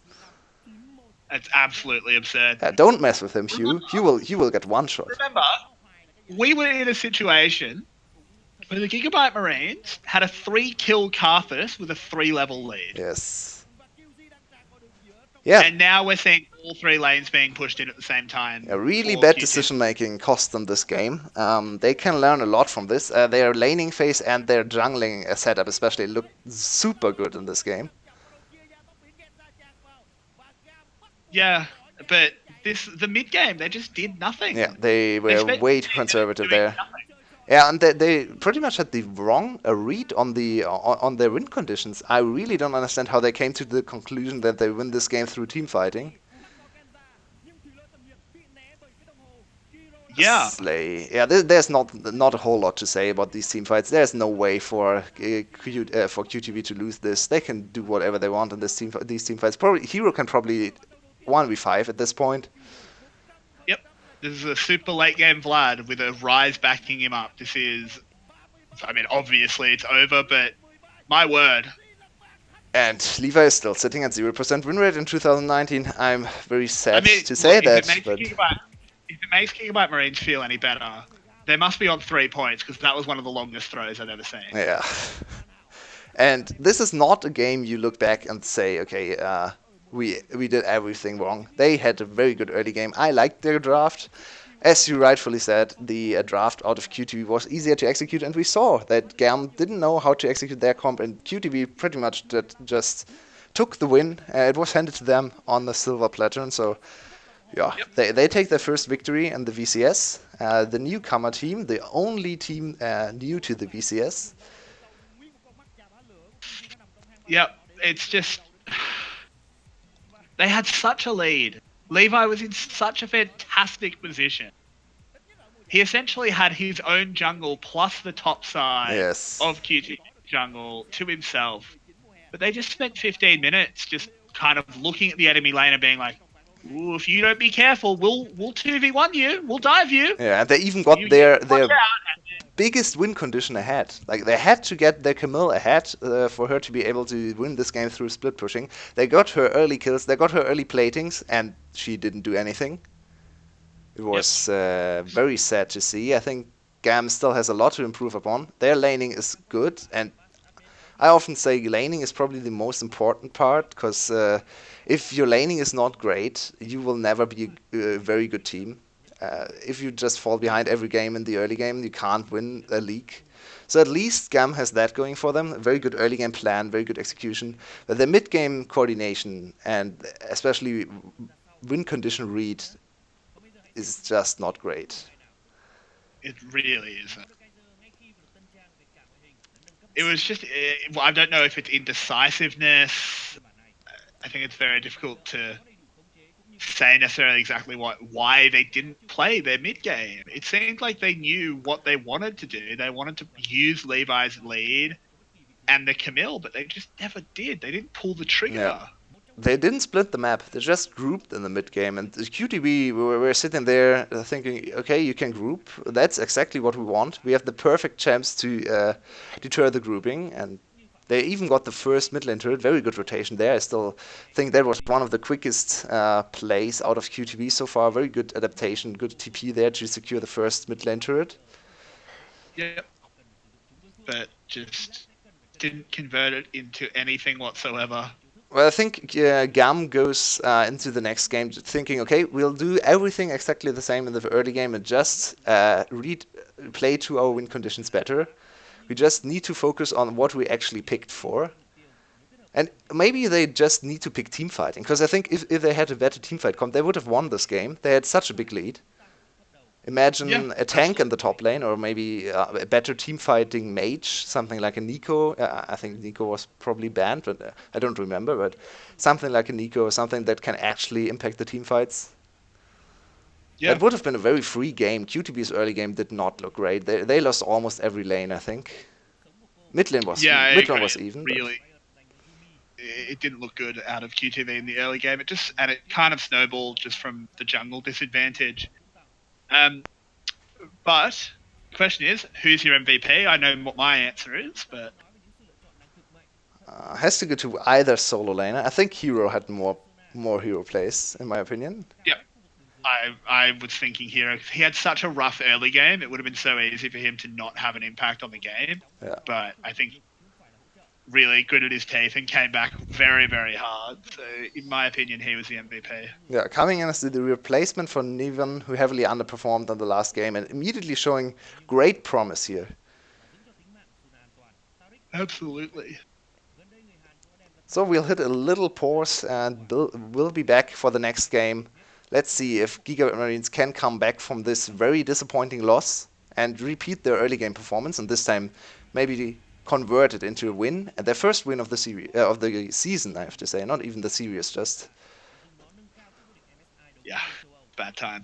It's absolutely absurd. Don't mess with him, Hugh. You will get one shot. Remember, we were in a situation where the Gigabyte Marines had a 3-kill Karthus with a 3-level lead. Yes. Yeah, And now we're seeing all 3 lanes being pushed in at the same time a really for bad QT. decision making cost them this game. They can learn a lot from this. Their laning phase and their jungling setup, especially, look super good in this game. Yeah, but the mid game they just did Yeah, nothing. they They were spent way too 15 minutes conservative doing there. nothing. Yeah, and they pretty much had the wrong read on on their win conditions. I really don't understand how they came to the conclusion that they win this game through team fighting. Yeah, Slay. Yeah, there's not a whole lot to say about these team fights. There's no way for for QTV to lose this. They can do whatever they want in these team fights. Probably Hero can probably 1v5 at this point. yep. This is a super late game Vlad with a Rise backing him up. This is, I mean, obviously it's over, but my word. And Levi is still sitting at 0% win rate in 2019. I'm very I sad mean, to look, say that, but If it makes Gigabyte Marines feel any better, they must be on 3 points because that was one of the longest throws I've ever seen. yeah. And this is not a game you look back and say, okay, we did everything wrong. They had a very good early game. I liked their draft. As you rightfully said, the draft out of QTV was easier to execute, and we saw that GAM didn't know how to execute their comp, and QTV pretty much just took the win. It was handed to them on the silver platter, and so yeah, Yep. they take their first victory in the VCS. The newcomer team, the only team new to the VCS. Yep. It's just they had such a lead. Levi was in such a fantastic position. He essentially had his own jungle plus the top side Yes. of QT jungle to himself. But they just spent 15 minutes just kind of looking at the enemy lane and being like, "Ooh, if you don't be careful, we'll 2v1 you, we'll dive you. Yeah, and they even got You watch their out." biggest win condition ahead. Like they had to get their Camille ahead for her to be able to win this game through split pushing. They got her early kills, they got her early platings, and she didn't do anything. It Yep. was very sad to see. I think GAM still has a lot to improve upon. Their laning is good, and I often say laning is probably the most important part because if your laning is not great, you will never be a very good team. If you just fall behind every game in the early game, you can't win a league. So at least GAM has that going for them. A very good early game plan, very good execution. But their mid game coordination and especially win condition read is just not great. It really isn't. It was just, I don't know if it's indecisiveness. I think it's very difficult to say necessarily exactly why they didn't play their mid game. It seemed like they knew what they wanted to do. They wanted to use Levi's lead and the Camille, but they just never did. They didn't pull the Yeah. trigger. They didn't split the map. They just grouped in the mid game. And the QTB, we were sitting there thinking, okay, you can group. That's exactly what we want. We have the perfect chance to deter the grouping. And they even got the first mid lane turret. Very good rotation there. I still think that was one of the quickest plays out of QTB so far. Very good adaptation, good TP there to secure the first mid lane turret. Yep. But just didn't convert it into anything whatsoever. Well, I think GAM goes into the next game thinking, okay, we'll do everything exactly the same in the early game and just play to our win conditions better. We just need to focus on what we actually picked for. And maybe they just need to pick team fighting, because I think if they had a better team fight comp, they would have won this game. They had such a big lead. Yeah, Imagine a tank in absolutely. the top lane, or maybe a better team fighting mage, something like a Nico. I think Nico was probably banned, but I don't remember. But something like a Nico, something that can actually impact the team fights. Yeah. That would have been a very free game. QTB's early game did not look great. They lost almost every lane, I think. Yeah, I Mid lane agree. was even, but Really, it didn't look good out of QTV in the early game. It kind of snowballed just from the jungle disadvantage. Um, but the question is, who's your MVP? I know what my answer is, but has to go to either solo laner. I think Hero had more hero plays, in my opinion. yeah, I was thinking here he had such a rough early game. It would have been so easy for him to not have an impact on the game. Yeah. But I think really gritted his teeth and came back very, very hard. So, in my opinion, he was the MVP. Yeah, coming in as the replacement for Niven, who heavily underperformed in the last game, and immediately showing great promise here. Absolutely. So we'll hit a little pause and we'll be back for the next game. Let's see if Giga Marines can come back from this very disappointing loss and repeat their early game performance, and this time maybe convert it into a win, and their first win of the series of the season, I have to say, not even the series, just. Yeah, bad time.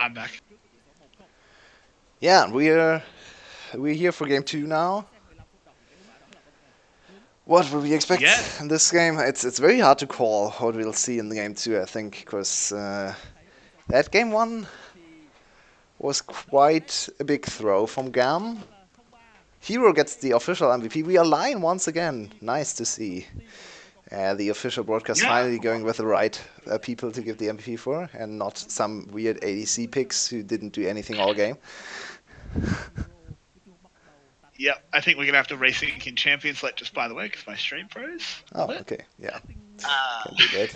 I'm back. Yeah, we're here for game 2 now. What will we expect Yeah. in this game? It's very hard to call what we'll see in the game 2, I think, because that game 1 was quite a big throw from GAM. Hero gets the official MVP. We align once again. Nice to see. The official broadcast Yeah. finally going with the right people to give the MVP for, and not some weird ADC picks who didn't do anything all game. Yep. I think we're gonna have to resync in Champions Select just by the way because my stream froze. Oh, okay, yeah, Uh, can do that.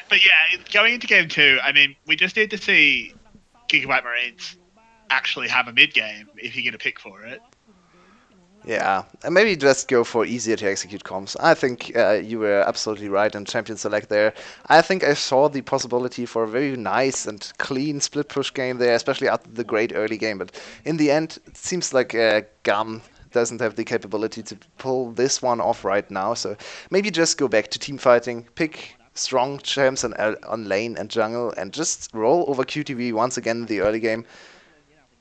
but yeah, going into game 2, I mean, we just need to see Gigabyte Marines actually have a mid game if you're gonna pick for it. Yeah, and maybe just go for easier to execute comps. I think you were absolutely right in Champion Select there. I think I saw the possibility for a very nice and clean split push game there, especially after the great early game. But in the end, it seems like GAM doesn't have the capability to pull this one off right now. So maybe just go back to team fighting, pick strong champs on lane and jungle, and just roll over QTV once again in the early game.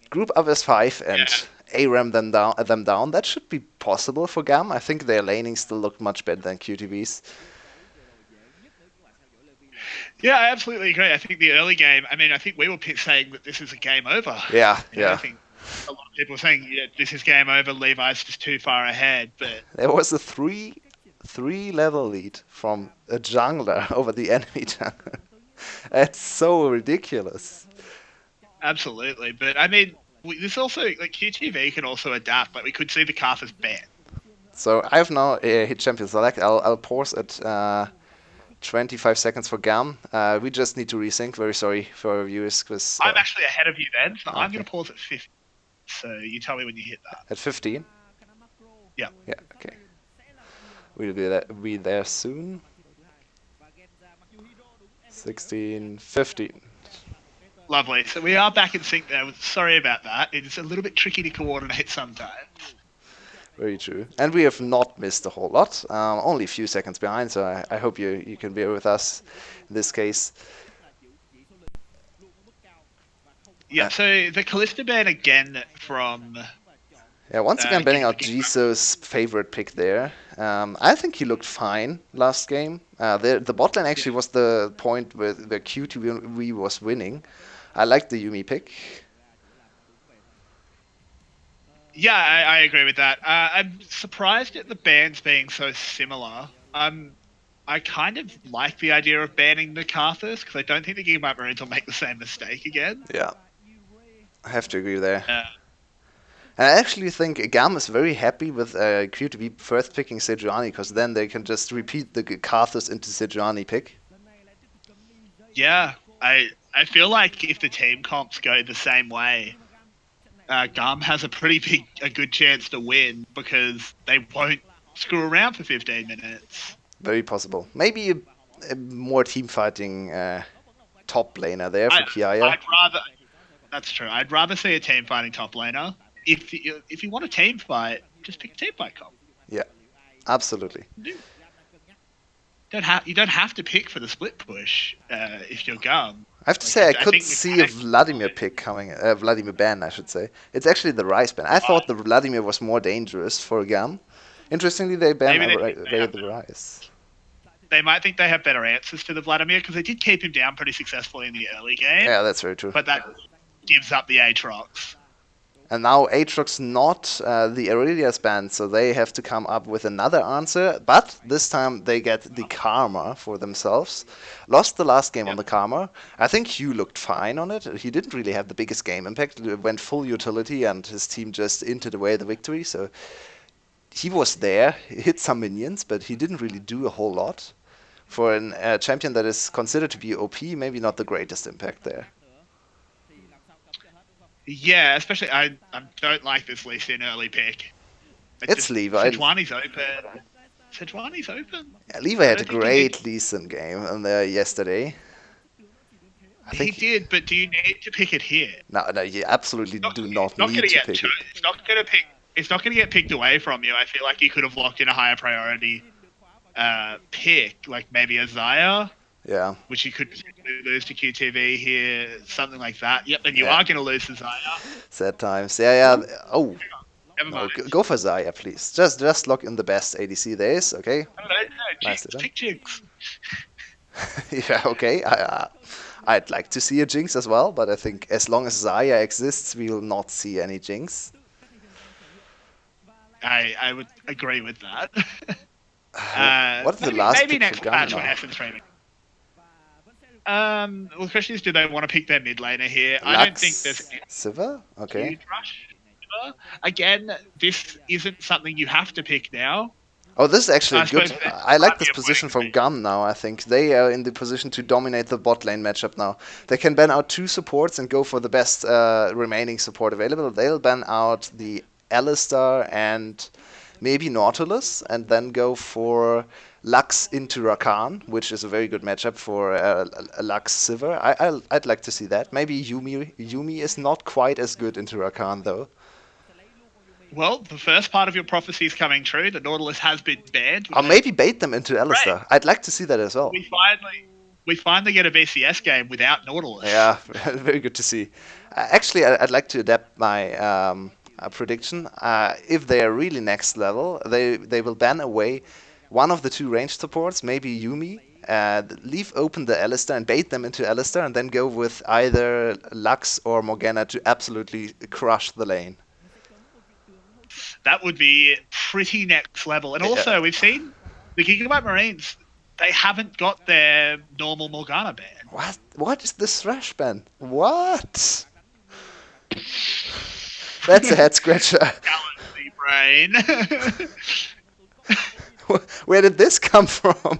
Group up as 5 and ARAM them down. That should be possible for GAM. I think their laning still looked much better than QTV's. Yeah, I absolutely agree. I think the early game, I mean, I think we were saying that this is a game over. Yeah, I think a lot of people were saying, yeah, this is game over, Levi's just too far ahead. But there was a three level lead from a jungler over the enemy jungler. That's so ridiculous. absolutely. But I mean, this also, like, QTV can also adapt. Like, we could see the Carthus ban. So I've now hit Champion Select. I'll pause at 25 seconds for GAM. We just need to resync. Very sorry for our viewers. Cause, I'm actually ahead of you then, so I'm okay. going to pause at 50. So you tell me when you hit that. At 15? Yeah. Yeah, okay. We'll be there soon. 16, 15. Lovely. So we are back in sync there. Sorry about that. It's a little bit tricky to coordinate sometimes. Very true. And we have not missed a whole lot. Only a few seconds behind, so I hope you can bear with us in this case. Yeah, so the Callista ban again from... Yeah, once again banning out Jisoo's favorite pick there. I think he looked fine last game. The bot lane actually was the point where QTV was winning. I liked the Yuumi pick. Yeah, I agree with that. I'm surprised at the bans being so similar. I kind of like the idea of banning the Carthus because I don't think the Gigabyte Marines will make the same mistake again. Yeah, I have to agree there. And I actually think GAM is very happy with QTV first picking Sejuani because then they can just repeat the Carthus into Sejuani pick. Yeah, I feel like if the team comps go the same way, GAM has a good chance to win because they won't screw around for 15 minutes. Very possible. Maybe a more team fighting top laner there for Kiaya. That's true. I'd rather see a team fighting top laner. If you want a team fight, just pick a team fight comp. Yeah, absolutely. You don't have to pick for the split push if you're GAM. I have to say, I could see a Vladimir pick coming, Vladimir ban, I should say. It's actually the Ryze ban. I thought the Vladimir was more dangerous for GAM. Interestingly, they banned the Ryze. They might think they have better answers to the Vladimir because they did keep him down pretty successfully in the early game. Yeah, that's very true. But that gives up the Aatrox. And now Aatrox not the Aurelia's ban, so they have to come up with another answer. But this time they get the Karma for themselves. Lost the last game on the Karma. I think Hugh looked fine on it. He didn't really have the biggest game impact. It went full utility and his team just entered away the victory. So he was there, he hit some minions, but he didn't really do a whole lot. For a champion that is considered to be OP, maybe not the greatest impact there. Yeah, especially I don't like this Lee Sin early pick. It's Levi. Sejuani's open. Yeah, Levi had a great Lee Sin game yesterday. He did, but do you need to pick it here? No, you absolutely do not need to pick it. It's not going to get picked away from you. I feel like you could have locked in a higher priority pick, like maybe a Xayah. Yeah. which you could potentially lose to QTV here, something like that. Yep, and you Yeah. are going to lose to Zaya. Sad times. Yeah, Oh, yeah. Oh, never no. mind. Go for Zaya, please. Just lock in the best ADC there is. Okay. No, no, Nicely Jinx, done. pick Jinx. Yeah, okay. I'd like to see a Jinx as well, but I think as long as Zaya exists, we will not see any Jinx. I would agree with that. What is the last Maybe pick for next Gun patch when now? Essence Training. Well, the question is, do they want to pick their mid laner here? I don't think there's Lux Sivir? a Okay. huge rush. Again, this isn't something you have to pick now. Oh, this is actually I good. suppose there I like might this be a point position of from contention. Gun now, I think. They are in the position to dominate the bot lane matchup now. They can ban out 2 supports and go for the best remaining support available. They'll ban out the Alistar and maybe Nautilus and then go for Lux into Rakan, which is a very good matchup for a Lux Sivir. I'd like to see that. Maybe Yumi is not quite as good into Rakan, though. Well, the first part of your prophecy is coming true. The Nautilus has been banned, Or which is maybe bait them into great. Alistar. I'd like to see that as well. We finally get a VCS game without Nautilus. Yeah, very good to see. Actually, I'd like to adapt my prediction. If they are really next level, they will ban away one of the 2 ranged supports, maybe Yumi, leave open the Alistar and bait them into Alistar, and then go with either Lux or Morgana to absolutely crush the lane. That would be pretty next level. And also, we've seen the Gigabyte Marines. They haven't got their normal Morgana ban. What? What is this thrash ban? What? That's a head scratcher. Galaxy brain. Where did this come from?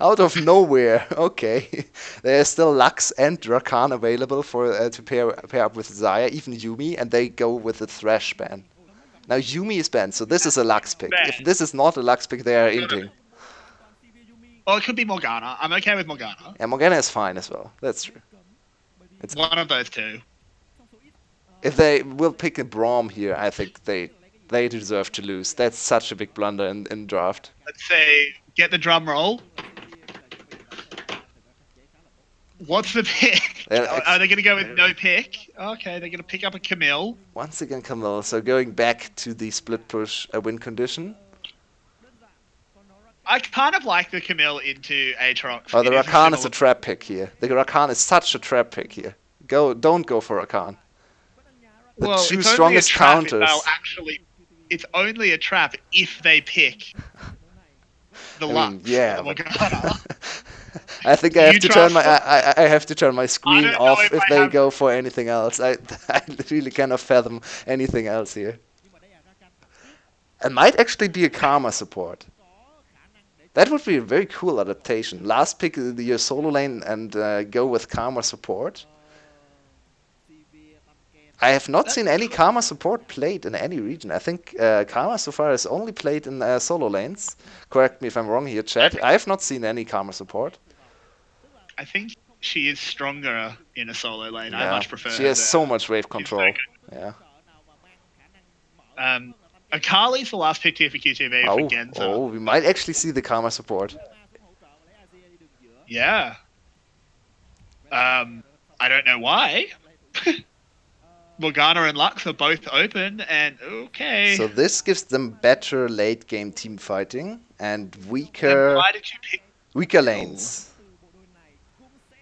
Out of nowhere. Okay. There's still Lux and Rakan available for to pair up with Zaya, even Yumi, and they go with the Thresh ban. Now Yumi is banned, so this is a Lux pick. If this is not a Lux pick, they are inting. Well, it could be Morgana. I'm okay with Morgana. And Morgana is fine as well. That's true. It's One of those two. If they will pick a Braum here, I think they deserve to lose. That's such a big blunder in draft. Let's say, get the drum roll. What's the pick? Are they going to go with no pick? Okay, they're going to pick up a Camille. Once again, Camille. So going back to the split push win condition. I kind of like the Camille into Aatrox. Oh, the It Rakan is a similar- trap pick here. The Rakan is such a trap pick here. Don't go for Rakan. The Well, 2 it's only a strongest trap if counters. they'll actually. It's only a trap if they pick the I Lux. mean, yeah. The but- Morgana. I think I have You to turn trust my them? I have to turn my screen don't know off if if I they have- go for anything else. I really cannot fathom anything else here. It might actually be a Karma support. That would be a very cool adaptation. Last pick your solo lane and go with Karma support. I have not seen any Karma support played in any region. I think Karma so far is only played in solo lanes. Correct me if I'm wrong here, chat. I have not seen any Karma support. I think she is stronger in a solo lane. I Yeah, much prefer she has the- so much wave control. Yeah. Akali's the last pick here for QTV for Genza. Oh, we might actually see the Karma support. Yeah. I don't know why. Morgana and Lux are both open, and okay. So this gives them better late game team fighting and Then weaker why did you pick? lanes.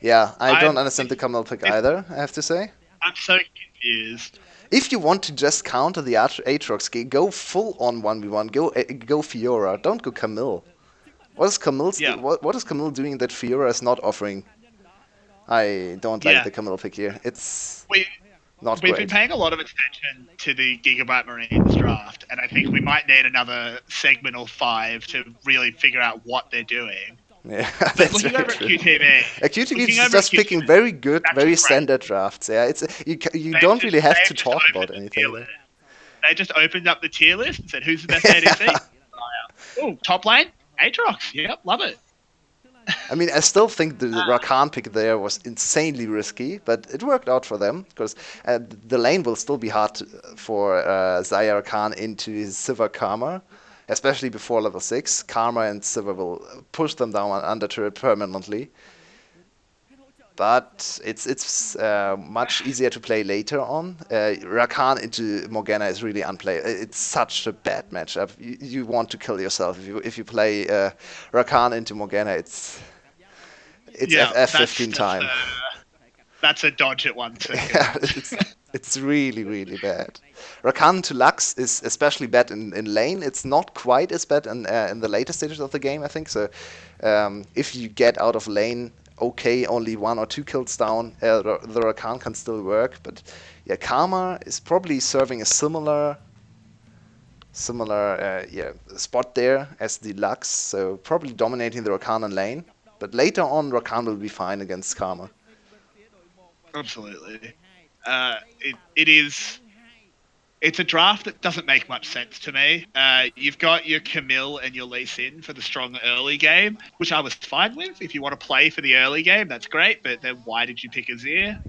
Yeah, I don't I'm- understand the Camille pick either, I have to say. I'm so confused. If you want to just counter the Aatrox, go full on 1v1. Go Fiora. Don't go Camille. What is what is Camille doing that Fiora is not offering? I don't like Yeah. the Camille pick here. It's We've not been great. paying a lot of attention to the Gigabyte Marines draft, and I think we might need another segment or 5 to really figure out what they're doing. Yeah, But that's looking very over at true. QTV, QTV looking is over just at picking QTV, very good, that's very great. standard drafts. Yeah, you they've don't just- really have they've to just talk opened about the anything. tier there. list. They just opened up the tier list and said, "Who's the best ADC?" Oh, top lane, Aatrox. Yep, love it. I mean, I still think the Rakan pick there was insanely risky, but it worked out for them because the lane will still be hard for Zaya Rakan into his Sivir Karma, especially before level 6. Karma and Sivir will push them down under turret permanently. but it's much easier to play later on. Rakan into Morgana is really unplayable. It's such a bad matchup. You want to kill yourself if you play Rakan into Morgana. It's Yeah, FF 15 time. that's a dodge at 1 second. Yeah, it's really really bad. Rakan to Lux is especially bad in lane. It's not quite as bad in the later stages of the game, I think. So if you get out of lane, okay, only 1 or 2 kills down, the Rakan can still work. But yeah, Karma is probably serving a similar spot there as the Lux. So probably dominating the Rakan in lane. But later on, Rakan will be fine against Karma. Absolutely. It is. It's a draft that doesn't make much sense to me. You've got your Camille and your Lee Sin for the strong early game, which I was fine with. If you want to play for the early game, that's great. But then why did you pick Azir?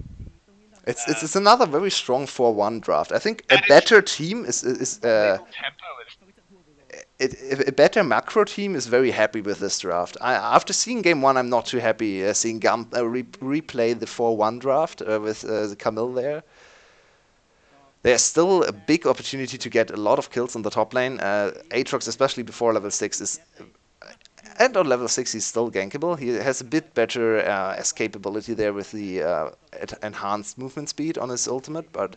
It's another very strong 4-1 draft. I think a And it's better team is lethal tempo. a better macro team is very happy with this draft. After seeing game one, I'm not too happy seeing Gam replay the 4-1 draft with Camille there. There's still a big opportunity to get a lot of kills on the top lane. Aatrox, especially before level 6, is and on level 6 he's still gankable. He has a bit better escapability there with the enhanced movement speed on his ultimate, but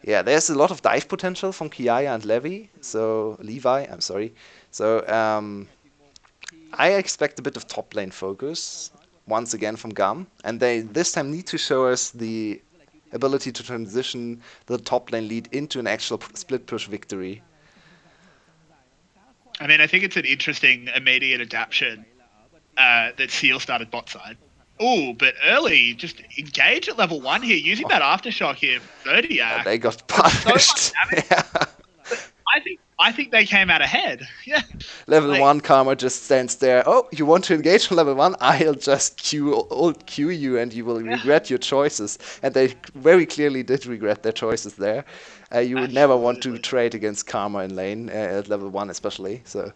yeah, there's a lot of dive potential from Kiaya and Levi, I'm sorry. So I expect a bit of top lane focus once again from GAM, and they this time need to show us the ability to transition the top lane lead into an actual split push victory. I mean, I think it's an interesting immediate adaptation that Seal started bot side. Oh, but early, just engage at level 1 here, using that aftershock here from Zodiac. They got So much punished. damage. Yeah. I think they came out ahead. Yeah. Level 1 Karma just stands there. Oh, you want to engage on level 1? I'll just ult Q you and you will regret your choices. And they very clearly did regret their choices there. You would never want to trade against Karma in lane, at level 1 especially. So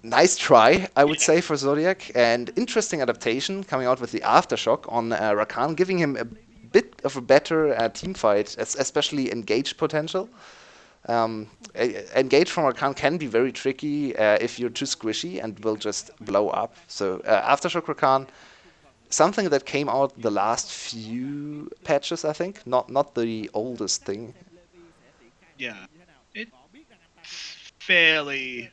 nice try, I would say, for Zodiac. And interesting adaptation coming out with the Aftershock on Rakan, giving him a bit of a better team fight, especially engage potential. Engage from Rakan can be very tricky if you're too squishy and will just blow up. So Aftershock Rakan, something that came out the last few patches, I think, not the oldest thing. Yeah. It's fairly.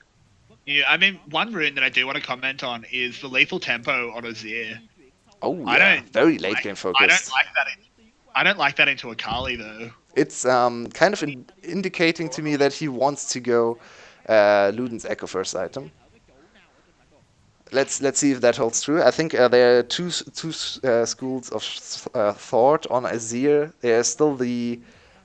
Yeah, I mean, one rune that I do want to comment on is the lethal tempo on Azir. Oh yeah, very late game focused. I don't like that. I don't like that into Akali though. It's kind of indicating to me that he wants to go Luden's Echo first item. Let's see if that holds true. I think there are two schools of thought on Azir. There's still the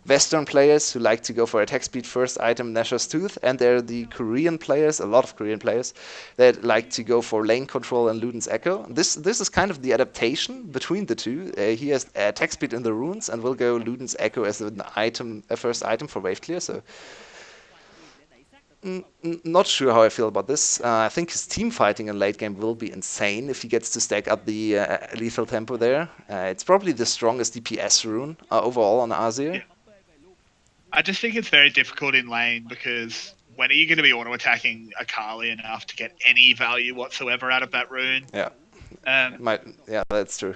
Western players who like to go for attack speed first item Nashor's Tooth, and there are the Korean players, a lot of Korean players, that like to go for lane control and Luden's Echo. This is kind of the adaptation between the two. He has attack speed in the runes and will go Luden's Echo as an item, a first item for wave clear. So not sure how I feel about this. I think his team fighting in late game will be insane if he gets to stack up the lethal tempo there. It's probably the strongest DPS rune overall on Azir. Yeah. I just think it's very difficult in lane because when are you going to be auto-attacking Akali enough to get any value whatsoever out of that rune? Yeah. Yeah, that's true.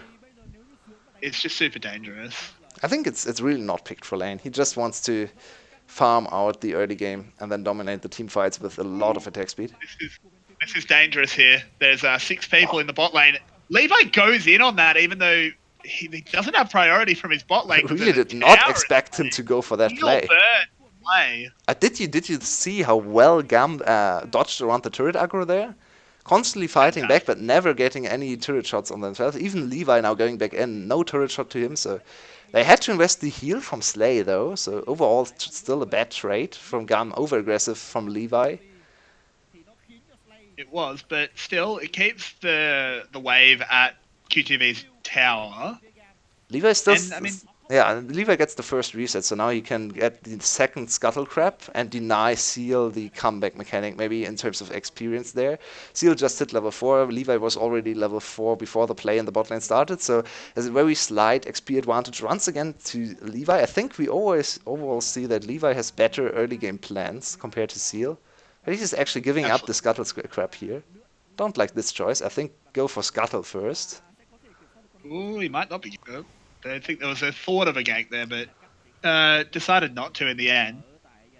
It's just super dangerous. I think it's really not picked for lane. He just wants to farm out the early game and then dominate the team fights with a lot of attack speed. This is dangerous here. There's 6 people in the bot lane. Levi goes in on that even though he doesn't have priority from his bot lane. I really did not expect him to go for that play. Did you see how well Gam dodged around the turret aggro there? Constantly fighting back, but never getting any turret shots on themselves. Even Levi now going back in, no turret shot to him. So they had to invest the heal from Slay though. So overall, still a bad trade from Gam, over aggressive from Levi. It was, but still, it keeps the wave at QTV's tower. Levi still Yeah, and Levi gets the first reset, so now he can get the second Scuttle Crab and deny Seal the comeback mechanic, maybe in terms of experience there. Seal just hit level 4, Levi was already level 4 before the play and the bot lane started, so there's a very slight XP advantage once again to Levi. I think we always overall see that Levi has better early game plans compared to Seal. But he's actually giving up the Absolutely. Scuttle Crab here. Don't like this choice. I think go for Scuttle first. Ooh, he might not be. I think there was a thought of a gank there, but decided not to in the end.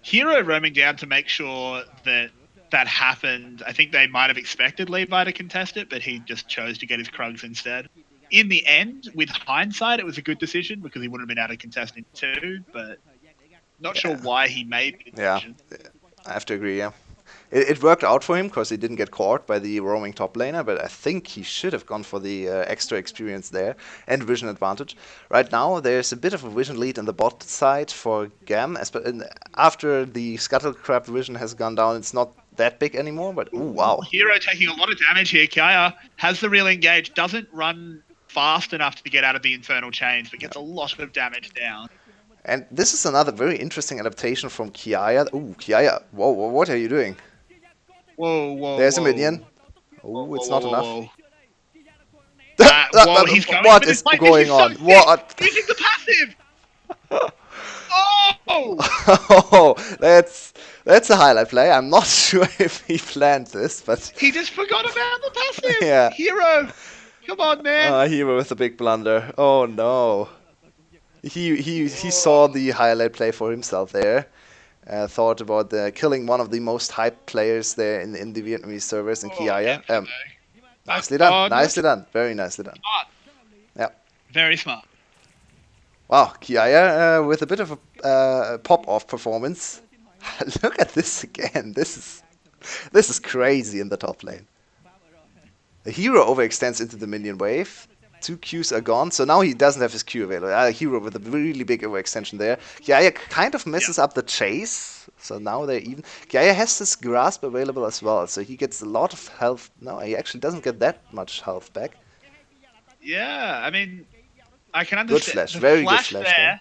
Hero roaming down to make sure that that happened. I think they might have expected Levi to contest it, but he just chose to get his Krugs instead. In the end, with hindsight, it was a good decision because he wouldn't have been able to contest in two, but not sure Yeah, why he made the yeah, decision. I have to agree, yeah. It worked out for him because he didn't get caught by the roaming top laner, but I think he should have gone for the extra experience there and vision advantage. Right now, there's a bit of a vision lead in the bot side for GAM. After the Scuttle Crab vision has gone down, it's not that big anymore, but ooh, wow. Hero taking a lot of damage here. Kaya has the real engage, doesn't run fast enough to get out of the infernal chains, but gets a lot of damage down. And this is another very interesting adaptation from Kiaya. Ooh, Kiaya, whoa, what are you doing? Whoa, whoa, There's a whoa. minion. Whoa, Oh, whoa, it's whoa, not whoa, enough. whoa. Whoa, he's going for What this is fight. This going is so. on? What? Using the passive. Oh! Oh, that's a highlight play. I'm not sure if he planned this, but He just forgot about the passive. yeah. Hero, come on, man. Hero with a big blunder. Oh no. He Oh, saw the highlight play for himself there. Thought about killing one of the most hyped players there in the Vietnamese servers in Kiaya. gets him though. Nicely done. Oh, no, Nicely done. Very nicely done. smart. Yeah. Very smart. Wow, Kiaya with a bit of a pop-off performance. Look at this again. This is crazy in the top lane. The hero overextends into the minion wave. 2 Qs are gone, so now he doesn't have his Q available. Hero with a really big overextension there. Kiaya kind of Yeah. messes up the chase, so now they're even. Kiaya has this grasp available as well, so he gets a lot of health. No, he actually doesn't get that much health back. Yeah, I mean, I can Good understand flash, the very good flash flash there. there.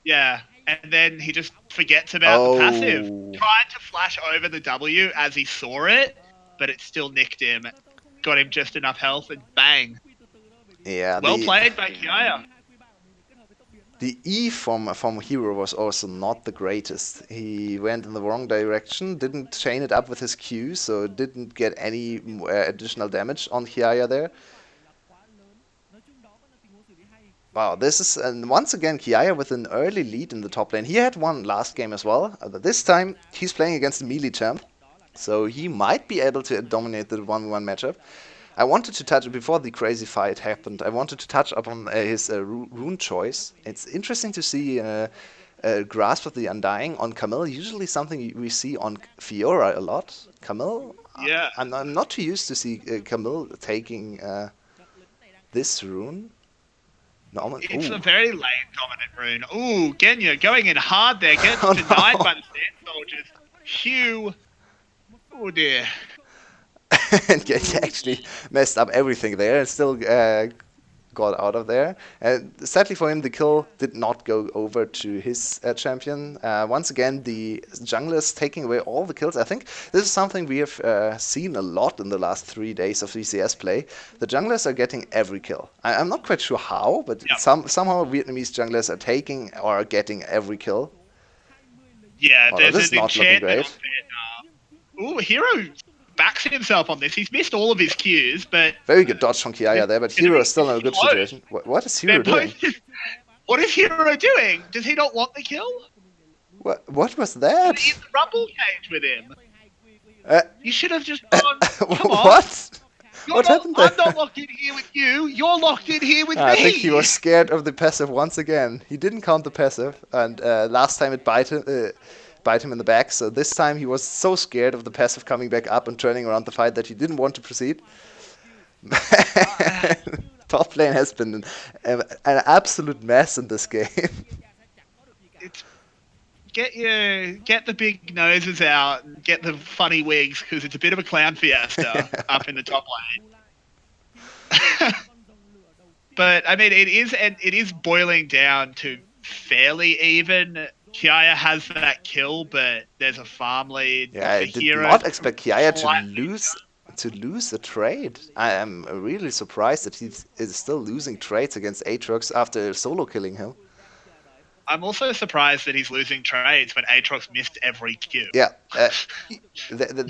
Yeah, and then he just forgets about the passive. Oh, Tried to flash over the W as he saw it, but it still nicked him. Got him just enough health, and bang. yeah. Well The played by Kiaya. the E from Hero was also not the greatest. He went in the wrong direction, didn't chain it up with his Q, so didn't get any additional damage on Kiaya there. Wow, this is, and once again, Kiaya with an early lead in the top lane. He had one last game as well, but this time he's playing against the melee champ, so he might be able to dominate the 1v1 matchup. I wanted to touch, before the crazy fight happened, I wanted to touch upon his rune choice. It's interesting to see Grasp of the Undying on Camille, usually something we see on Fiora a lot. Camille, Yeah. I'm not too used to see Camille taking this rune. Normal. It's a Ooh. very late dominant rune. Ooh, Genya going in hard there. Gets Oh denied no. by the Sand Soldiers. Hugh. Oh dear. And Gage Ooh. actually messed up everything there and still got out of there. Sadly for him, the kill did not go over to his champion. Once again, the junglers taking away all the kills. I think this is something we have seen a lot in the last 3 days of VCS play. The junglers are getting every kill. I'm not quite sure how, but Yeah. somehow Vietnamese junglers are taking or are getting every kill. Yeah, Although there's this is an not looking enchantment on great. Vietnam. Ooh, Hero backs himself on this. He's missed all of his cues, but Very good dodge from it's Kiaya there, but gonna Hero is be still in a good close. situation. What is They're Hero doing? both. What is Hero doing? Does he not want the kill? What was You're that? in the rumble cage with him. Uh, You should have just gone. Come on. what? You're What not. happened there? I'm not locked in here with you. You're locked in here with I think he me. was scared of the passive once again. He didn't count the passive, and last time it bite him in the back. So this time he was so scared of the passive coming back up and turning around the fight that he didn't want to proceed. Top lane has been an absolute mess in this game. It's get the big noses out and get the funny wigs because it's a bit of a clown fiesta up in the top lane. But I mean, it is boiling down to fairly even. Kiaya has that kill, but there's a farm lead Yeah, for I did Hero. not expect Kiaya Slightly. to lose the trade. I am really surprised that he is still losing trades against Aatrox after solo killing him. I'm also surprised that he's losing trades when Aatrox missed every kill. Yeah,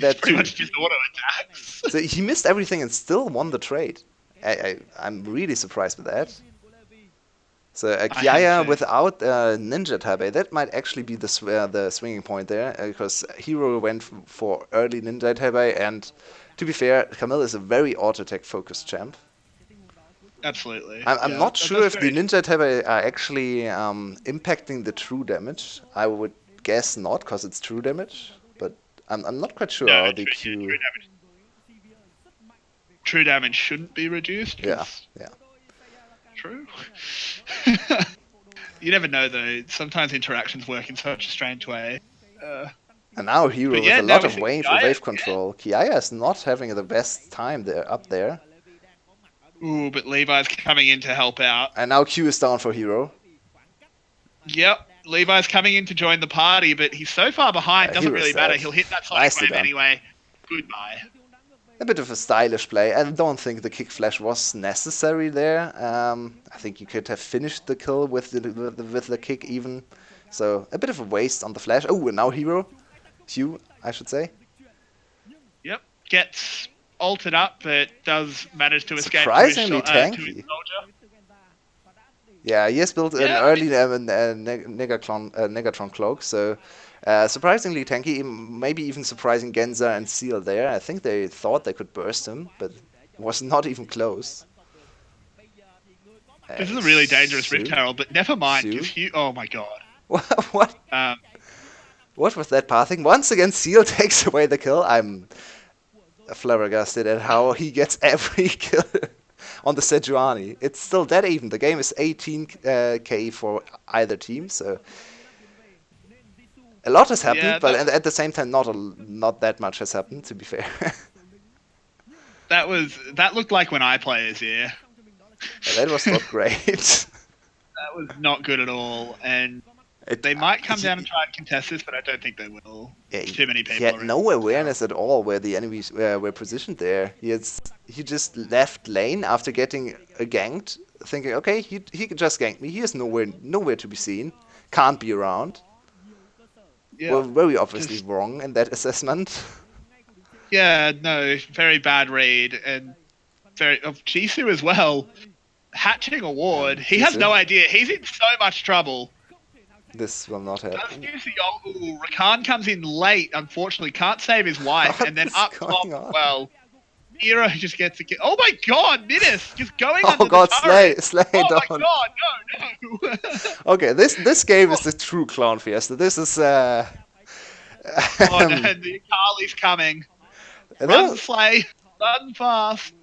He's that pretty too. much just auto attacks. So he missed everything and still won the trade. I'm really surprised with that. So I am Kiaya too. without Ninja Tabe, that might actually be the swinging point there, because Hero went for early Ninja Tabe, and to be fair, Camille is a very auto-attack focused champ. Absolutely. I'm Yeah, not sure that's if the very. Ninja Tabe are actually impacting the true damage. I would guess not, because it's true damage, but I'm not quite sure No, how the true Q... damage. True damage shouldn't be reduced Yeah, because yeah. true. You never know though. Sometimes interactions work in such a strange way. Uh, And now but Hero with yeah, a now lot we of see wave Kiaya again. control. Kiaya is not having the best time there up there. Ooh, but Levi's coming in to help out. And now Q is down for Hero. Yep, Levi's coming in to join the party, but he's so far behind. Doesn't Hero really matter. said, He'll hit that Sonic nicely Wave done. anyway. Goodbye. A bit of a stylish play. I don't think the kick flash was necessary there. I think you could have finished the kill with the kick even. So a bit of a waste on the flash. Oh, and now Hero. Hugh, I should say. Yep, gets altered up, but does manage to escape Surprisingly to his tanky. soldier. Yeah, he has built an Yeah, early Negatron cloak, so surprisingly tanky, maybe even surprising Genza and Seal there. I think they thought they could burst him, but was not even close. this is a really dangerous Rift Sue? Herald, but never mind, because Sue? oh my god. What? Um, What was that pathing? Once again, Seal takes away the kill. I'm flabbergasted at how he gets every kill on the Sejuani. It's still dead even. The game is 18k for either team, so a lot has yeah, happened, but at the same time, not that much has happened. To be fair, that looked like when I play as here. that was not great. That was not good at all, and they might come down and try and contest this, but I don't think they will. Yeah, Too many people. he had no awareness at all where the enemies were positioned there. He just left lane after getting ganked, thinking, okay, he can just gank me. He is nowhere to be seen. Can't be around. Yeah, Well, very obviously wrong in that assessment. yeah, no, very bad read, and very of Jisoo as well. Hatching a ward. He has Jisoo. no idea. He's in so much trouble. This will not Does happen. use the old Rakan comes in late, unfortunately, can't save his wife, What and then is up top, going on? well, Hero just gets a kill. Oh my god, Midas just going Oh under god, the turret. Slay Oh down. my god, no, no. Okay, this game is the true clown fiesta. This is Oh no, the Akali's coming. Run, Slay, run fast.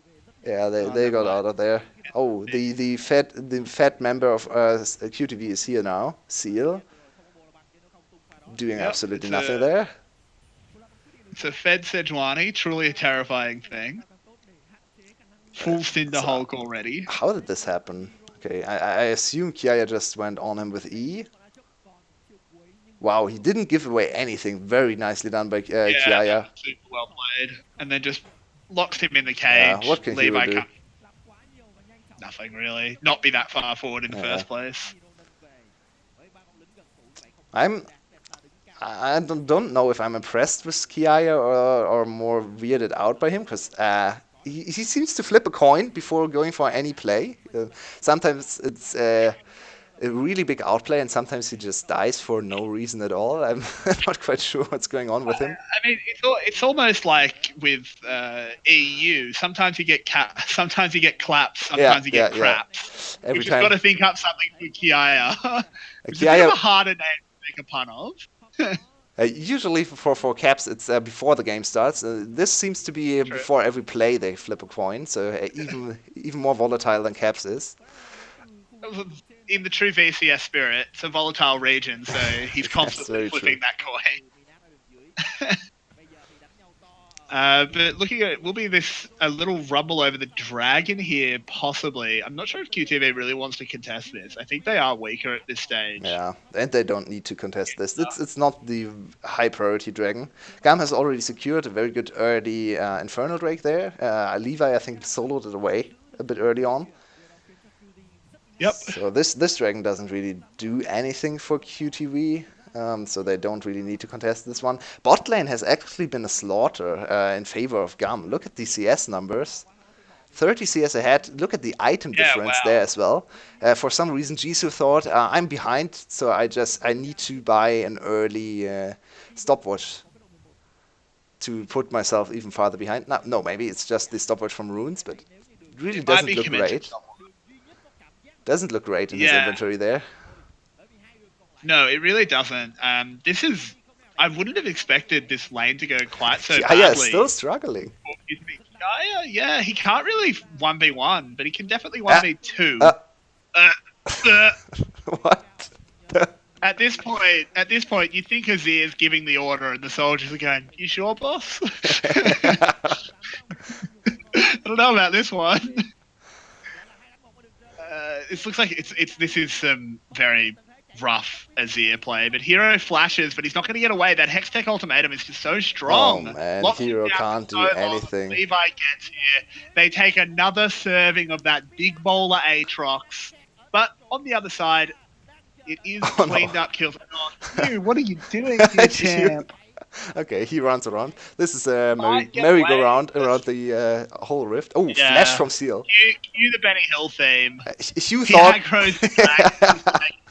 yeah, Oh, they never got mind. out of there. Oh, the fat member of QTV is here now. Seal, doing Yep, absolutely nothing there. it's a Fed Sejuani, truly a terrifying thing. Full Cinder So, Hulk already. how did this happen? Okay, I assume Kiaya just went on him with E. Wow, he didn't give away anything. Very nicely done by Yeah, that Kiaya. was super well played. And then just locks him in the Yeah, cage. what can Hero Levi do? can't. Nothing really. Not be that far forward in the Yeah. first place. I don't know if I'm impressed with Kiaya or more weirded out by him, because he seems to flip a coin before going for any play. Sometimes it's a really big outplay, and sometimes he just dies for no reason at all. I'm not quite sure what's going on with him. I mean, it's almost like with EU. Sometimes you get sometimes you get claps. Sometimes you get craps. Every You've just time. got to think up something for Kiaya. It's a bit Kiaya, of a harder name to make a pun of. usually for caps, it's before the game starts. This seems to be before every play they flip a coin, so even more volatile than caps is. In the true VCS spirit, it's a volatile region, so he's constantly very flipping true. that coin. But looking at it, will be this a little rumble over the dragon here, possibly. I'm not sure if QTV really wants to contest this. I think they are weaker at this stage. Yeah, and they don't need to contest this. It's not the high priority dragon. GAM has already secured a very good early Infernal Drake there. Levi, I think, soloed it away a bit early on. Yep. So this dragon doesn't really do anything for QTV. So they don't really need to contest this one. Bot lane has actually been a slaughter in favor of GAM. Look at the CS numbers. 30 CS ahead. Look at the item Yeah, difference wow. there as well. For some reason, Jisoo thought, I'm behind, so I need to buy an early stopwatch to put myself even farther behind. No, maybe it's just the stopwatch from runes, but it really It might doesn't be look commensurate. great. Doesn't look great in his Yeah. inventory there. No, it really doesn't. This is. I wouldn't have expected this lane to go quite so Yeah, badly. still struggling. Yeah, he can't really 1v1, but he can definitely 1v2. What? At this point, you think Azir is giving the order, and the soldiers are going, "You sure, boss?" I don't know about this one. It looks like this is some very rough Azir play, but Hero flashes, but he's not going to get away. That Hextech ultimatum is just so strong. Oh man, Locks him Hero down can't for do so long. anything. Levi gets here. They take another serving of that big bowler Aatrox, but on the other side, it is cleaned up kills. Oh, you, what are you doing here, champ? Okay, he runs around. This is a Might get merry-go-round away. around the whole rift. Oh, Yeah. flash from Seal. Cue the Benny Hill theme. Hugh He thought aggroes the dragon to make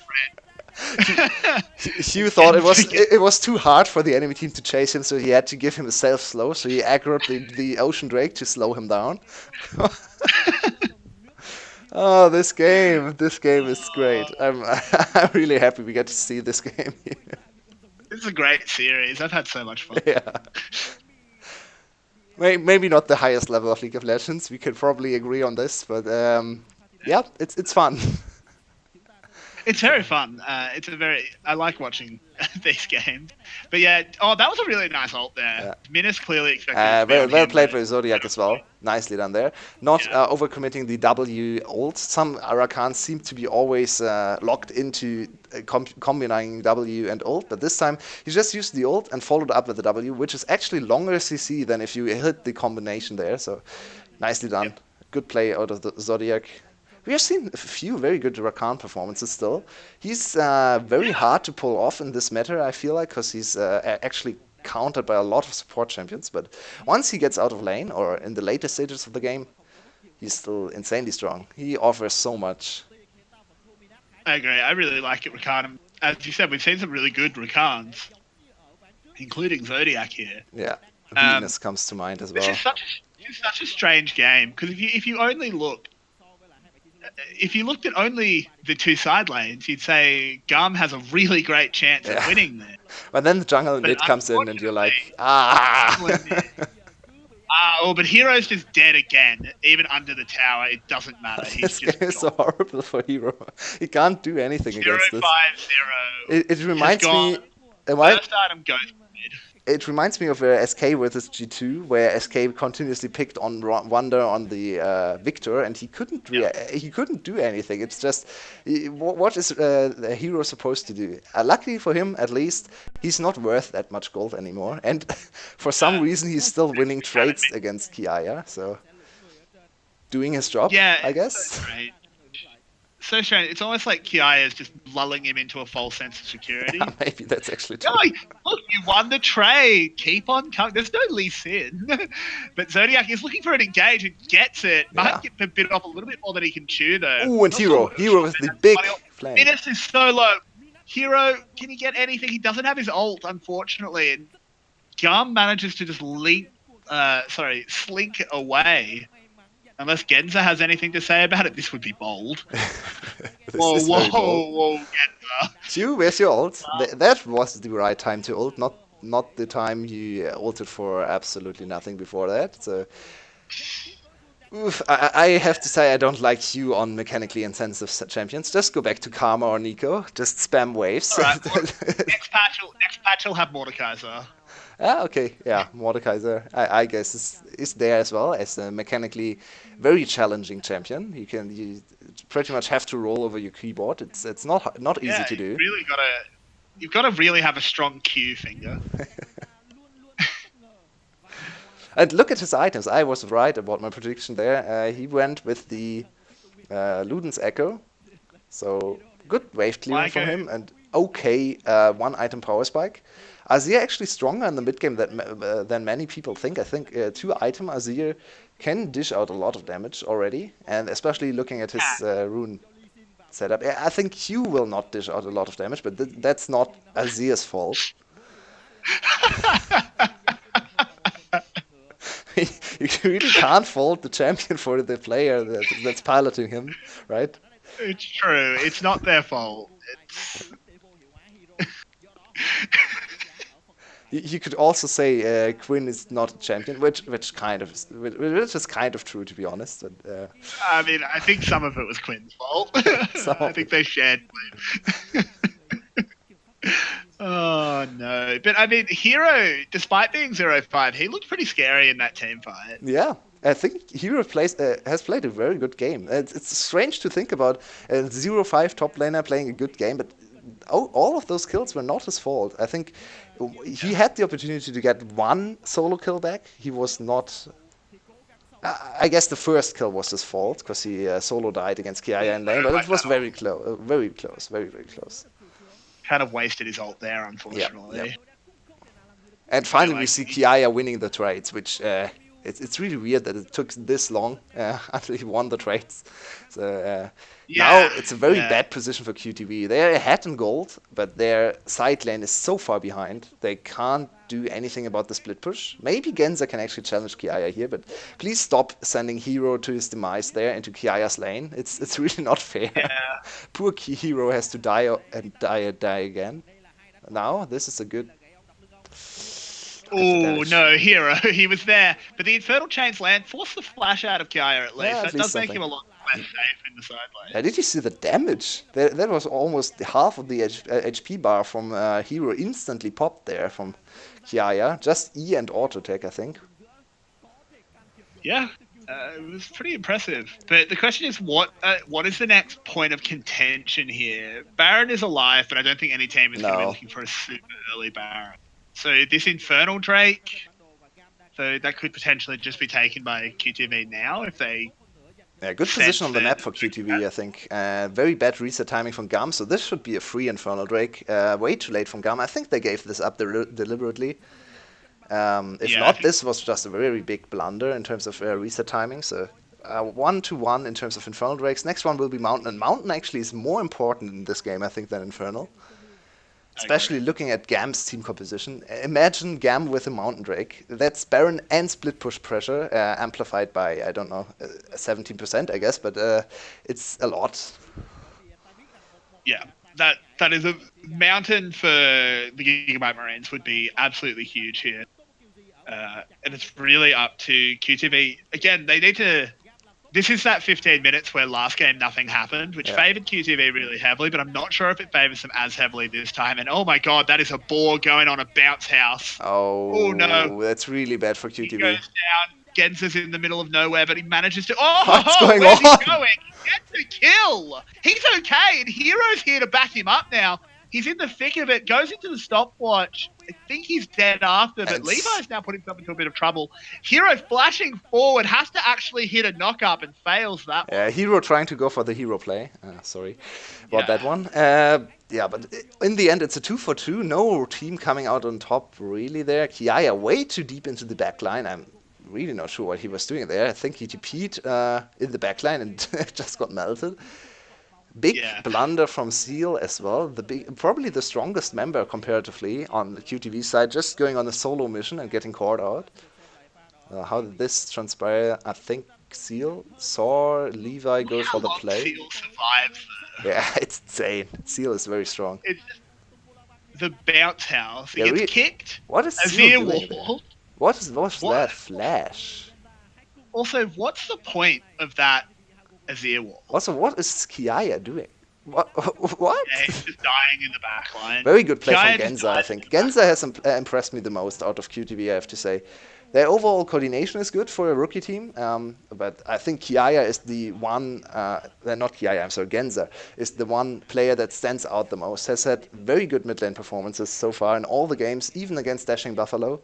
Hugh thought it was too hard for the enemy team to chase him, so he had to give him a self slow. So he aggroed the Ocean Drake to slow him down. Oh, this game is great. I'm really happy we get to see this game here. This is a great series. I've had so much fun. Yeah. Maybe not the highest level of League of Legends. We could probably agree on this, but yeah, it's fun. It's very fun. I like watching these games. But yeah, that was a really nice ult there. Yeah. Minas clearly expected Well played by Zodiac as well. Nicely done there. Not Yeah. overcommitting the W ult. Some Arakans seem to be always locked into combining W and ult, but this time he just used the ult and followed up with the W, which is actually longer CC than if you hit the combination there. So nicely done. Yep. Good play out of the Zodiac. We have seen a few very good Rakan performances still. He's very hard to pull off in this meta, I feel like, because he's actually countered by a lot of support champions. But once he gets out of lane, or in the later stages of the game, he's still insanely strong. He offers so much. I agree. I really like it, Rakan. As you said, we've seen some really good Rakans, including Zodiac here. Yeah, Venus comes to mind as well. This is such a strange game, because if you only look, if you looked at only the two side lanes, you'd say GAM has a really great chance of winning there. But then the jungle mid comes in and you're like, ah! But Hero's just dead again, even under the tower. It doesn't matter. He's This game is so gone. horrible for Hero. He can't do anything 0-5-0. against this. It reminds me... First item goes mid. It reminds me of SK versus G2, where SK continuously picked on Wonder on the Victor, and he couldn't do anything. It's just, what is the hero supposed to do? Luckily for him, at least, he's not worth that much gold anymore, and for some reason he's still winning trades against Kiaya, so doing his job, I guess. So strange. It's almost like Kiaya is just lulling him into a false sense of security. Yeah, maybe that's actually true. Look, you won the trade. Keep on coming. There's no Lee Sin. But Zodiac is looking for an engage and gets it. Might get bit off a little bit more than he can chew, though. Ooh, and Hero with the big flame. Minas is so low. Hero, can he get anything? He doesn't have his ult, unfortunately. And GAM manages to just slink away. Unless Genza has anything to say about it, this would be bold. Whoa, Genza. Hugh, where's your ult? That was the right time to ult, not the time you ulted for absolutely nothing before that. So, I have to say I don't like Hugh on mechanically insensitive champions. Just go back to Karma or Nico. Just spam waves. Right, next patch will have Mordekaiser. Okay, yeah, Mordekaiser, I guess, is there as well as a mechanically very challenging champion. You pretty much have to roll over your keyboard. It's not easy Yeah, to do. you've got to really have a strong Q finger. And look at his items. I was right about my prediction there. He went with the Luden's Echo, so good wave clearing Like from him, and okay one item power spike. Azir actually stronger in the mid game than many people think. I think two item Azir can dish out a lot of damage already, and especially looking at his rune setup. I think Q will not dish out a lot of damage, but that's not Azir's fault. You really can't fault the champion for the player that's piloting him, right? it's true. It's not their fault. It's You could also say Quinn is not a champion, which is kind of true to be honest. But, I mean, I think some of it was Quinn's fault. some I of think it. they shared blame. Oh no! But I mean, Hero, despite being 0-5, he looked pretty scary in that team fight. Yeah, I think Hero has played a very good game. It's strange to think about a 0-5 top laner playing a good game, but all of those kills were not his fault. I think he had the opportunity to get one solo kill back. He was not. I guess the first kill was his fault because he solo died against Kiaya in lane, but it Like was that, very close, very close. kind of wasted his ult there, Yeah, yeah. unfortunately. And But finally, we like, see Kiaya winning the trades, which it's really weird that it took this long until he won the trades. So now yeah, it's a very yeah, bad position for QTV. They're ahead in gold, but their side lane is so far behind they can't do anything about the split push. Maybe Genza can actually challenge Kiaya here, but please stop sending Hero to his demise there into Kiaya's lane. It's really not fair. yeah. Poor Hero has to die and die again. Now this is a good. Look at the Oh damage. no, Hero, he was there, but the Infernal Chains land forced the flash out of Kaya at least. Yeah, at That least does make something. him a lot less safe in the side Yeah, lane. did you see the damage? That was almost half of the HP bar from Hero instantly popped there from Kiaya. Just E and auto attack, I think. Yeah, it was pretty impressive. But the question is, what is the next point of contention here? Baron is alive, but I don't think any team is going to be No. looking for a super early Baron. So this Infernal Drake, so that could potentially just be taken by QTV now if they Yeah, good position sense on the that. map for QTV, I think. Very bad reset timing from GAM, so this should be a free Infernal Drake. Way too late from GAM. I think they gave this up deliberately. If Yeah, I not, think this was just a very big blunder in terms of reset timing. So 1-1 in terms of Infernal Drakes. Next one will be Mountain, and Mountain actually is more important in this game, I think, than Infernal. I agree. Especially looking at GAM's team composition. Imagine GAM with a Mountain Drake. That's Baron and split push pressure, amplified by, I don't know, 17%, I guess, but it's a lot. Yeah, that is a mountain for the Gigabyte Marines would be absolutely huge here. And it's really up to QTV. Again, they need to. This is that 15 minutes where last game nothing happened, which Yeah. favoured QTV really heavily, but I'm not sure if it favours them as heavily this time. And oh my god, that is a boar going on a bounce house. Oh no, Oh, that's really bad for he QTV. goes down. Genza's in the middle of nowhere, but he manages to. Oh, ho, What's ho, going where's he on? going? He gets a kill. He's okay, and Hero's here to back him up now. He's in the thick of it, goes into the stopwatch. I think he's dead after, but And Levi's now put himself into a bit of trouble. Hero flashing forward has to actually hit a knock up and fails that one. Hero trying to go for the hero play. Sorry about that Yeah. one. Yeah, but in the end, it's a 2-for-2. No team coming out on top really there. Kiaya way too deep into the backline. I'm really not sure what he was doing there. I think he TP'd in the backline and just got melted. Big Yeah. blunder from Seal as well. Probably the strongest member comparatively on the QTV side, just going on a solo mission and getting caught out. How did this transpire? I think Seal saw Levi go How for the long play. Seal survives Yeah, it's insane. Seal is very strong. it's the bounce house. He Yeah, gets kicked. what is Seal Azir doing there? wall. What's What? that flash? Also, what's the point of that Azir wall? Also, what is Kiaya doing? What? Yeah, he's What? just dying in the back line. Very good play from Kiaya just Genza, I dies in think. the back Genza has impressed me the most out of QTV, I have to say. Their overall coordination is good for a rookie team, but I think Kiaya is the one, not Kiaya, I'm sorry, Genza is the one player that stands out the most. Has had very good mid lane performances so far in all the games, even against Dashing Buffalo.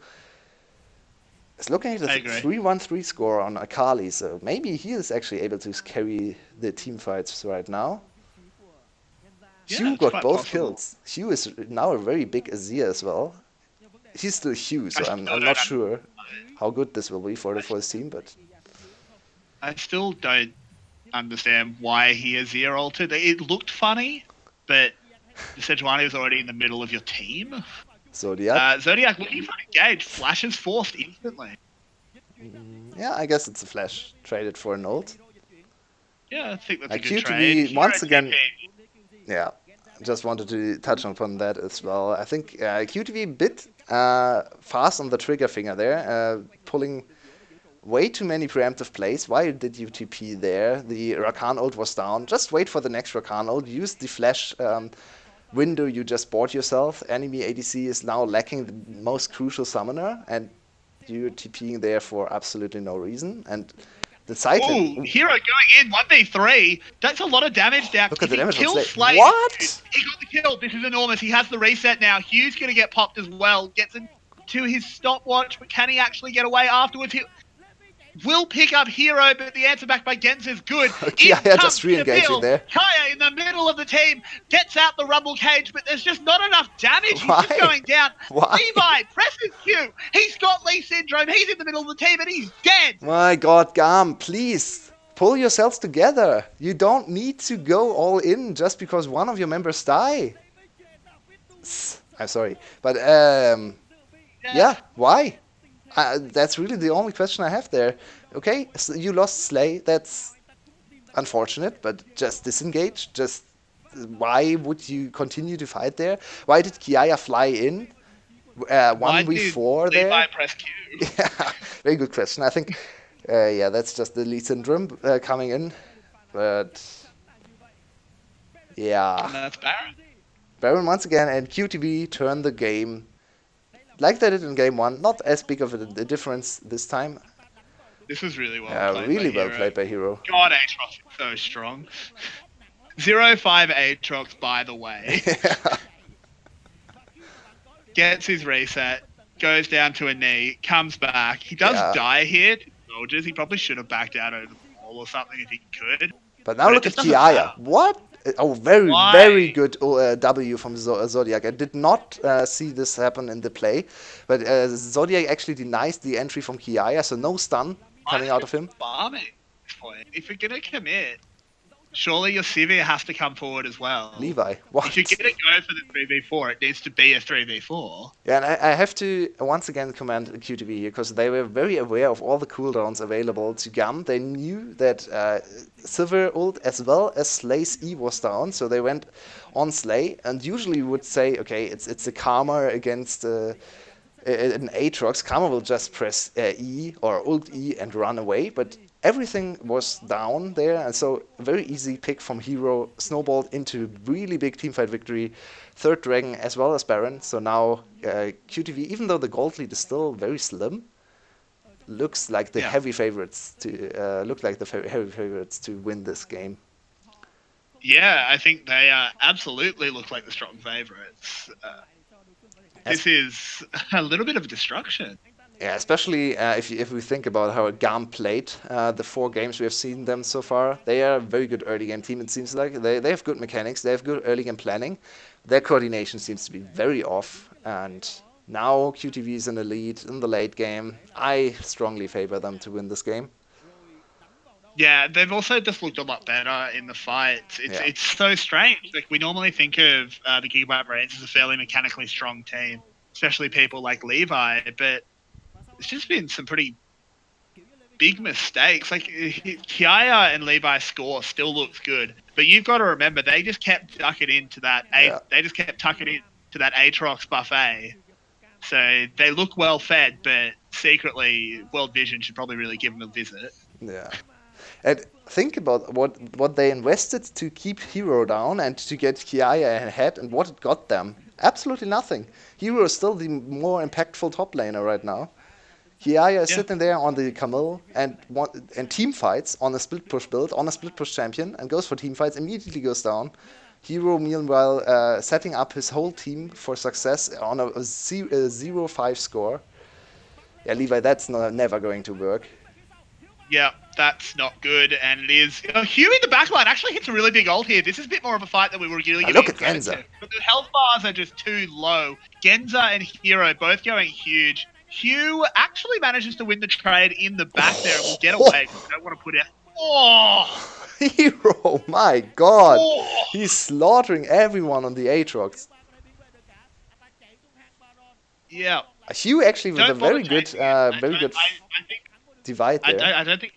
It's looking at a I agree. 3-1-3 score on Akali, so maybe he is actually able to carry the team fights right now. Yeah, Hugh it's got quite both possible. kills. Hugh is now a very big Azir as well. He's still Hugh, I so still I'm don't not sure how good this will be for his team, but I still don't understand why he is zero altered. It looked funny, but the Sejuani was already in the middle of your team. Zodiac. Zodiac looking for engage, flashes forced instantly. Yeah, I guess it's a flash traded for an ult. Yeah, I think that's a good trade. QTV Hero once again. TP. Yeah, just wanted to touch upon that as well. I think QTV a bit fast on the trigger finger there, pulling way too many preemptive plays. Why did you TP there? The Rakan ult was down. Just wait for the next Rakan ult. Use the flash window you just bought yourself. Enemy ADC is now lacking the most crucial summoner, and you're TPing there for absolutely no reason. And the side lane. Oh, Ooh, Hero going in 1v3. That's a lot of damage down. look at If the he damage on kills Slay. Slay, What? he got the kill. This is enormous. He has the reset now. Hugh's going to get popped as well. Gets into his stopwatch, but can he actually get away afterwards? He will pick up Hero, but the answer back by Gens is good. In Kiaya just comes re-engaging Nabil. there. Kaya in the middle of the team gets out the rumble cage, but there's just not enough damage. He's just Why? going down. Why? Levi presses Q. He's got Lee syndrome. He's in the middle of the team, and he's dead. My God, Gam, please pull yourselves together. You don't need to go all in just because one of your members die. I'm sorry, but Yeah. yeah, why? That's really the only question I have there. Okay, so you lost Slay. That's unfortunate, but just disengage. Just why would you continue to fight there? Why did Kiaya fly in? Why One v did four Levi there. press Q? Yeah, very good question. I think, yeah, that's just the Lee syndrome coming in. But yeah, And that's Baron. Baron once again and QTV turn the game like they did in game one. Not as big of a difference this time. This was really well played by Really well Hero. played by Hero. God, Aatrox is so strong. 0-5 Aatrox, by the way, Yeah. gets his reset, goes down to a knee, comes back. He does Yeah. die here to soldiers. He probably should have backed out over the wall or something if he could. But now But it look at just doesn't matter. Kiaya. What? Oh, very, Why? very good W from Zodiac. I did not see this happen in the play, but Zodiac actually denies the entry from Kiaya, so no stun Why coming is out he of him. farming at this point? If you're going to commit, surely your Sivir has to come forward as well. Levi, If you're what? going to go for the 3v4, it needs to be a 3v4. Yeah, and I have to once again commend QTV here because they were very aware of all the cooldowns available to GAM. They knew that Silver ult as well as Slay's E was down, so they went on Slay and usually would say, okay, it's a Karma against an Aatrox. Karma will just press E or ult E and run away, but everything was down there, and so a very easy pick from Hero, snowballed into really big teamfight victory. Third Dragon as well as Baron. So now QTV, even though the gold lead is still very slim, looks like the Yeah. heavy favorites to heavy favorites to win this game. Yeah, I think they absolutely look like the strong favourites. This is a little bit of destruction. Yeah, especially if we think about how GAM played the 4 games we have seen them so far. They are a very good early game team, it seems like. They have good mechanics, they have good early game planning. Their coordination seems to be very off, and now QTV is in the lead in the late game. I strongly favor them to win this game. Yeah, they've also just looked a lot better in the fights. Yeah. It's so strange. Like we normally think of the Gigabyte Brains as a fairly mechanically strong team, especially people like Levi, but it's just been some pretty big mistakes. Like Kiaya and Levi's score still looks good, but you've got to remember they just kept tucking into that. Yeah. They just kept tucking into that Aatrox buffet. So they look well fed, but secretly World Vision should probably really give them a visit. Yeah. And think about what they invested to keep Hero down and to get Kiaya ahead and what it got them. Absolutely nothing. Hero is still the more impactful top laner right now. Kiaya is Yeah. sitting there on the Camille and team fights on a split push build, on a split push champion, and goes for team fights, immediately goes down. Hero, meanwhile, setting up his whole team for success on a 0-5 score. Yeah, Levi, that's never going to work. Yeah, that's not good, and it is. Hugh in the backline actually hits a really big ult here. This is a bit more of a fight than we were really Now giving look it at credit Genza. to. But the health bars are just too low. Genza and Hero both going huge. Hugh actually manages to win the trade in the back there and will get away. I don't want to put it. Oh! Hero, my god! Oh! He's slaughtering everyone on the Aatrox. Yeah. Hugh actually with a Don't bother very good, chasing it. very good I think. divide there. I don't think.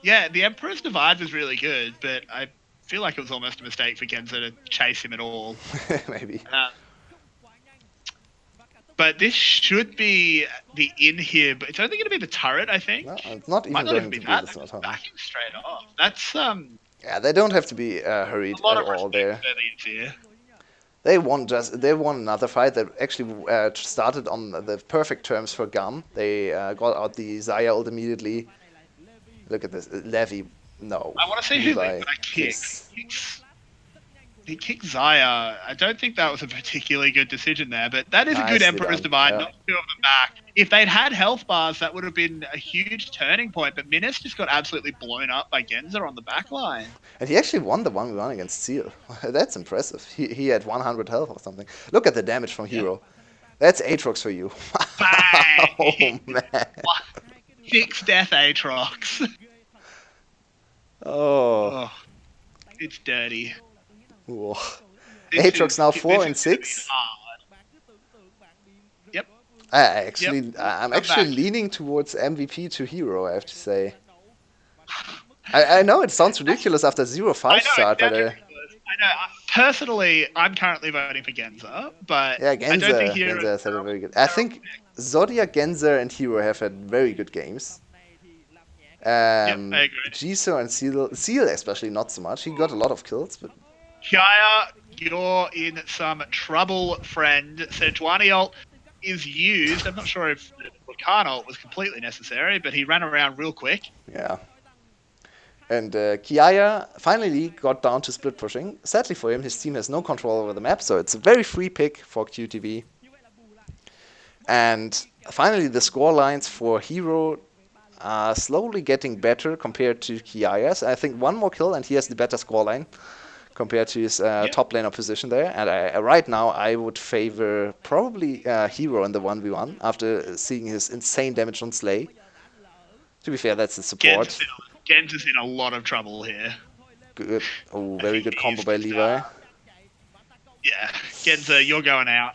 Yeah, the Emperor's Divide was really good, but I feel like it was almost a mistake for Genza to chase him at all. Maybe. But this should be the in here, but it's only going to be the turret, I think. No, it's not even Might not going even be to be that. this They're time. backing straight off. That's Yeah, they don't have to be hurried a lot at of all respect there. for the ins here. They won another fight that actually started on the perfect terms for GAM. They got out the Xayah ult immediately. Look at this, Levy. No, I want to see who Levi. they kick. He kicked Xayah. I don't think that was a particularly good decision there, but that is a good Nicely Emperor's done, Divide, yeah. not two of them back. If they'd had health bars, that would have been a huge turning point, but Minas just got absolutely blown up by Genza on the back line. And he actually won the 1v1 against Seal. That's impressive. He had 100 health or something. Look at the damage from Hero. That's Aatrox for you. Bang! Oh, man. 6 death Aatrox. Oh. Oh, it's dirty. Whoa. This Aatrox is- now this 4 is and gonna be 6. hard. Yep. I'm I'm actually back. leaning towards MVP to Hero, I have to say. I know it sounds ridiculous after 0-5 I know, start, it's but ridiculous. I know. Personally, I'm currently voting for Genza, but yeah, I don't think Genza Hero has had a very good. I think Zodiac, Genza, and Hero have had very good games. I agree. Jisoo and Seal especially not so much. He got a lot of kills, but Kiaya, you're in some trouble, friend. Sejuani ult is used. I'm not sure if Vulcan ult was completely necessary, but he ran around real quick. yeah. And Kiaya finally got down to split pushing. Sadly for him, his team has no control over the map, so it's a very free pick for QTV. And finally, the score lines for Hero are slowly getting better compared to Kiaya's. I think one more kill and he has the better scoreline compared to his top laner position there. And right now, I would favor probably Hero in the 1v1 after seeing his insane damage on Slay. To be fair, that's the support. Gens is in a lot of trouble here. Good. Oh, very good combo by Levi. Yeah, Genza, you're going out.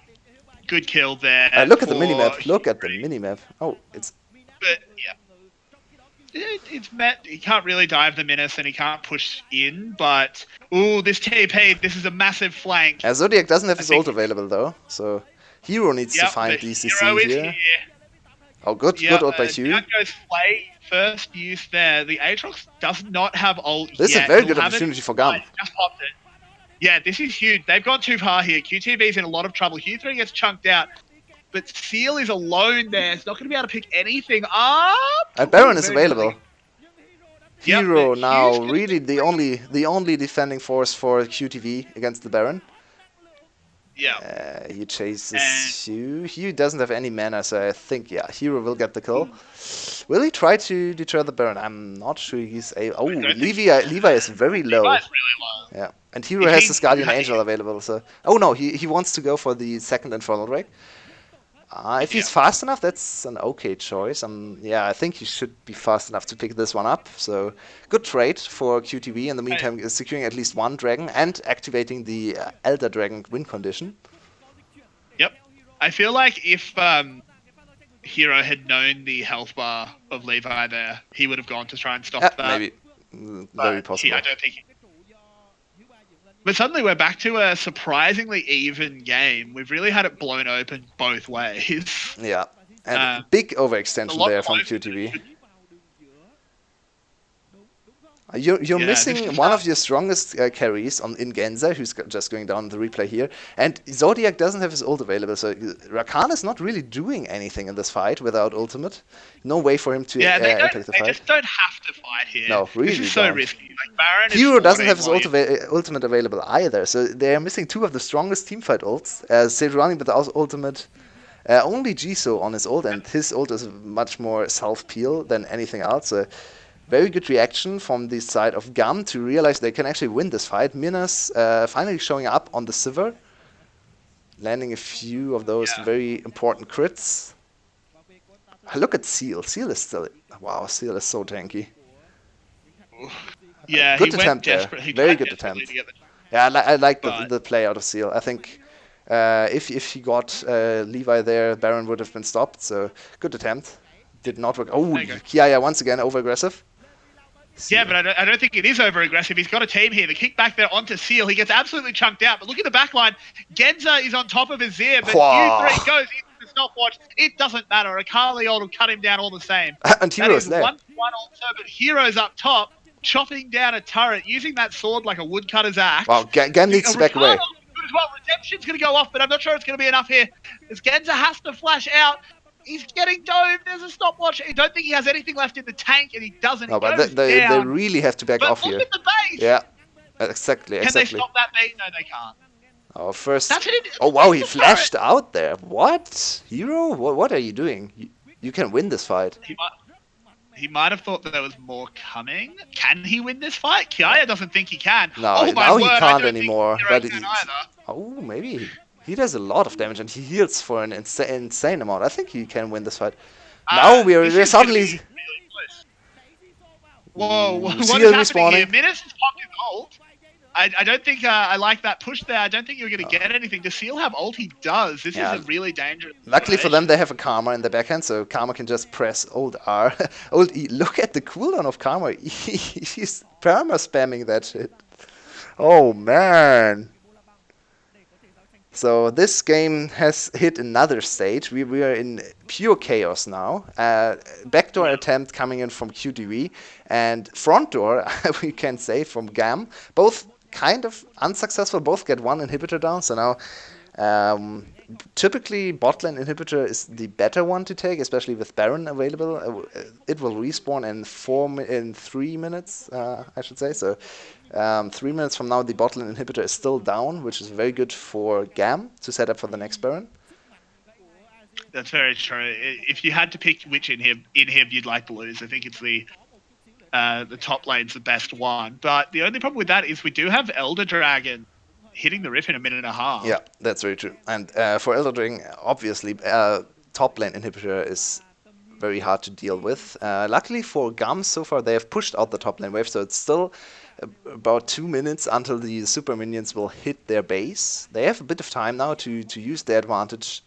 Good kill there. Look at the for minimap. Look at the Hugh. minimap. Oh, it's But yeah, it's met. He can't really dive the Minas and he can't push in. But this TP, this is a massive flank. Zodiac doesn't have his think- ult available though, so Hero needs to Yep, find but DCC Hero is here. here. Oh, good ult by Hugh. Down goes Flay. First use there. The Aatrox does not have ult This is yet. a very He'll good have it- opportunity for GAM. Just popped it. Yeah, this is huge. They've gone too far here. QTV's in a lot of trouble. Q3 gets chunked out. But Seal is alone there. It's not going to be able to pick anything up. And Baron is Very available. Yep, Hero but now Hugh's gonna really the only defending force for QTV against the Baron. Yeah. He chases And- Hugh. Hugh doesn't have any mana, so I think Hero will get the kill. Will he try to deter the Baron? I'm not sure he's able. Oh, don't think Levi is very low. Levi's really low. Yeah, and Hero If has he- his Guardian Angel available. So, oh no, he wants to go for the second Infernal Drake. If he's fast enough, that's an okay choice. Yeah, I think he should be fast enough to pick this one up. So, good trade for QTV. In the meantime, securing at least one dragon and activating the Elder Dragon win condition. Yep. I feel like if Hero had known the health bar of Levi there, he would have gone to try and stop that. Maybe. Very But possible. I don't think. But suddenly we're back to a surprisingly even game. We've really had it blown open both ways. Yeah, and big overextension lot there from closer QTV. You're Yeah, this missing is one of your strongest carries in Genza, who's just going down the replay here. And Zodiac doesn't have his ult available, so Rakan is not really doing anything in this fight without ultimate. No way for him to yeah. impact the They fight. just don't have to fight here. No, This is really so don't. risky. Like Baron is Hero doesn't have spawning his while you. ultimate available either, so they're missing two of the strongest teamfight ults. Sejuani with the ultimate, only Jisoo on his ult, and his ult is much more self-peel than anything else. So very good reaction from the side of GAM to realize they can actually win this fight. Minas finally showing up on the Sivir, landing a few of those Yeah. very important crits. Look at Seal. Seal is still... Wow, Seal is so tanky. Yeah, Good he attempt went there. desperate. He Very tried good desperately attempt. to get the. Yeah, I like But the play out of Seal. I think if he got Levi there, Baron would have been stopped. So good attempt. Did not work. Oh, there you go. Kiaya once again over aggressive. Yeah, but I don't think it is over aggressive. He's got a team here. The kick back there onto Seal. He gets absolutely chunked out. But look at the back line. Genza is on top of Azir, but Wow. U3 goes into the stopwatch. It doesn't matter. Akali will cut him down all the same. And That Hero's is there. 1-1 also, but Hero's up top, chopping down a turret, using that sword like a woodcutter's axe. Wow, Gan needs to back away. Good as well. Redemption's going to go off, but I'm not sure it's going to be enough here. As Genza has to flash out. He's getting domed. There's a stopwatch. I don't think he has anything left in the tank, and he doesn't. No, He but goes they down. really have to back But off look here. at the base. Yeah, exactly. Can they stop that bait? No, they can't. Our first. That's it. Oh wow, he That's the flashed out there. What? Hero? What are you doing? You can win this fight. He might have thought that there was more coming. Can he win this fight? Kiaya doesn't think he can. No, Oh my now word, he I can't don't anymore. Think But Hero can he's, either. oh, maybe he does a lot of damage and he heals for an insane amount. I think he can win this fight. Now This we're is gonna suddenly. be really close. Whoa, what is Seal happening here? respawning. Minas has popped his ult. I don't think I like that push there. I don't think you're going to get anything. Does Seal have ult? He does. This Yeah. is a really dangerous Luckily for them, situation. they have a Karma in the backhand, so Karma can just press Alt R. Alt E. Look at the cooldown of Karma. He's perma spamming that shit. Oh man. So this game has hit another stage. We are in pure chaos now. Backdoor attempt coming in from QTV and front door, we can say, from GAM. Both kind of unsuccessful. Both get one inhibitor down. So now, typically bot lane inhibitor is the better one to take, especially with Baron available. It will respawn in 3 minutes, I should say. So 3 minutes from now, the bot lane inhibitor is still down, which is very good for GAM to set up for the next Baron. That's very true. If you had to pick which inhib you'd like to lose, I think it's the top lane's the best one. But the only problem with that is we do have Elder Dragon hitting the riff in a minute and a half. Yeah, that's very true. And for Elder Dragon, obviously, top lane inhibitor is very hard to deal with. Luckily for GAM, so far they have pushed out the top lane wave, so it's still about 2 minutes until the super minions will hit their base. They have a bit of time now to use their advantage.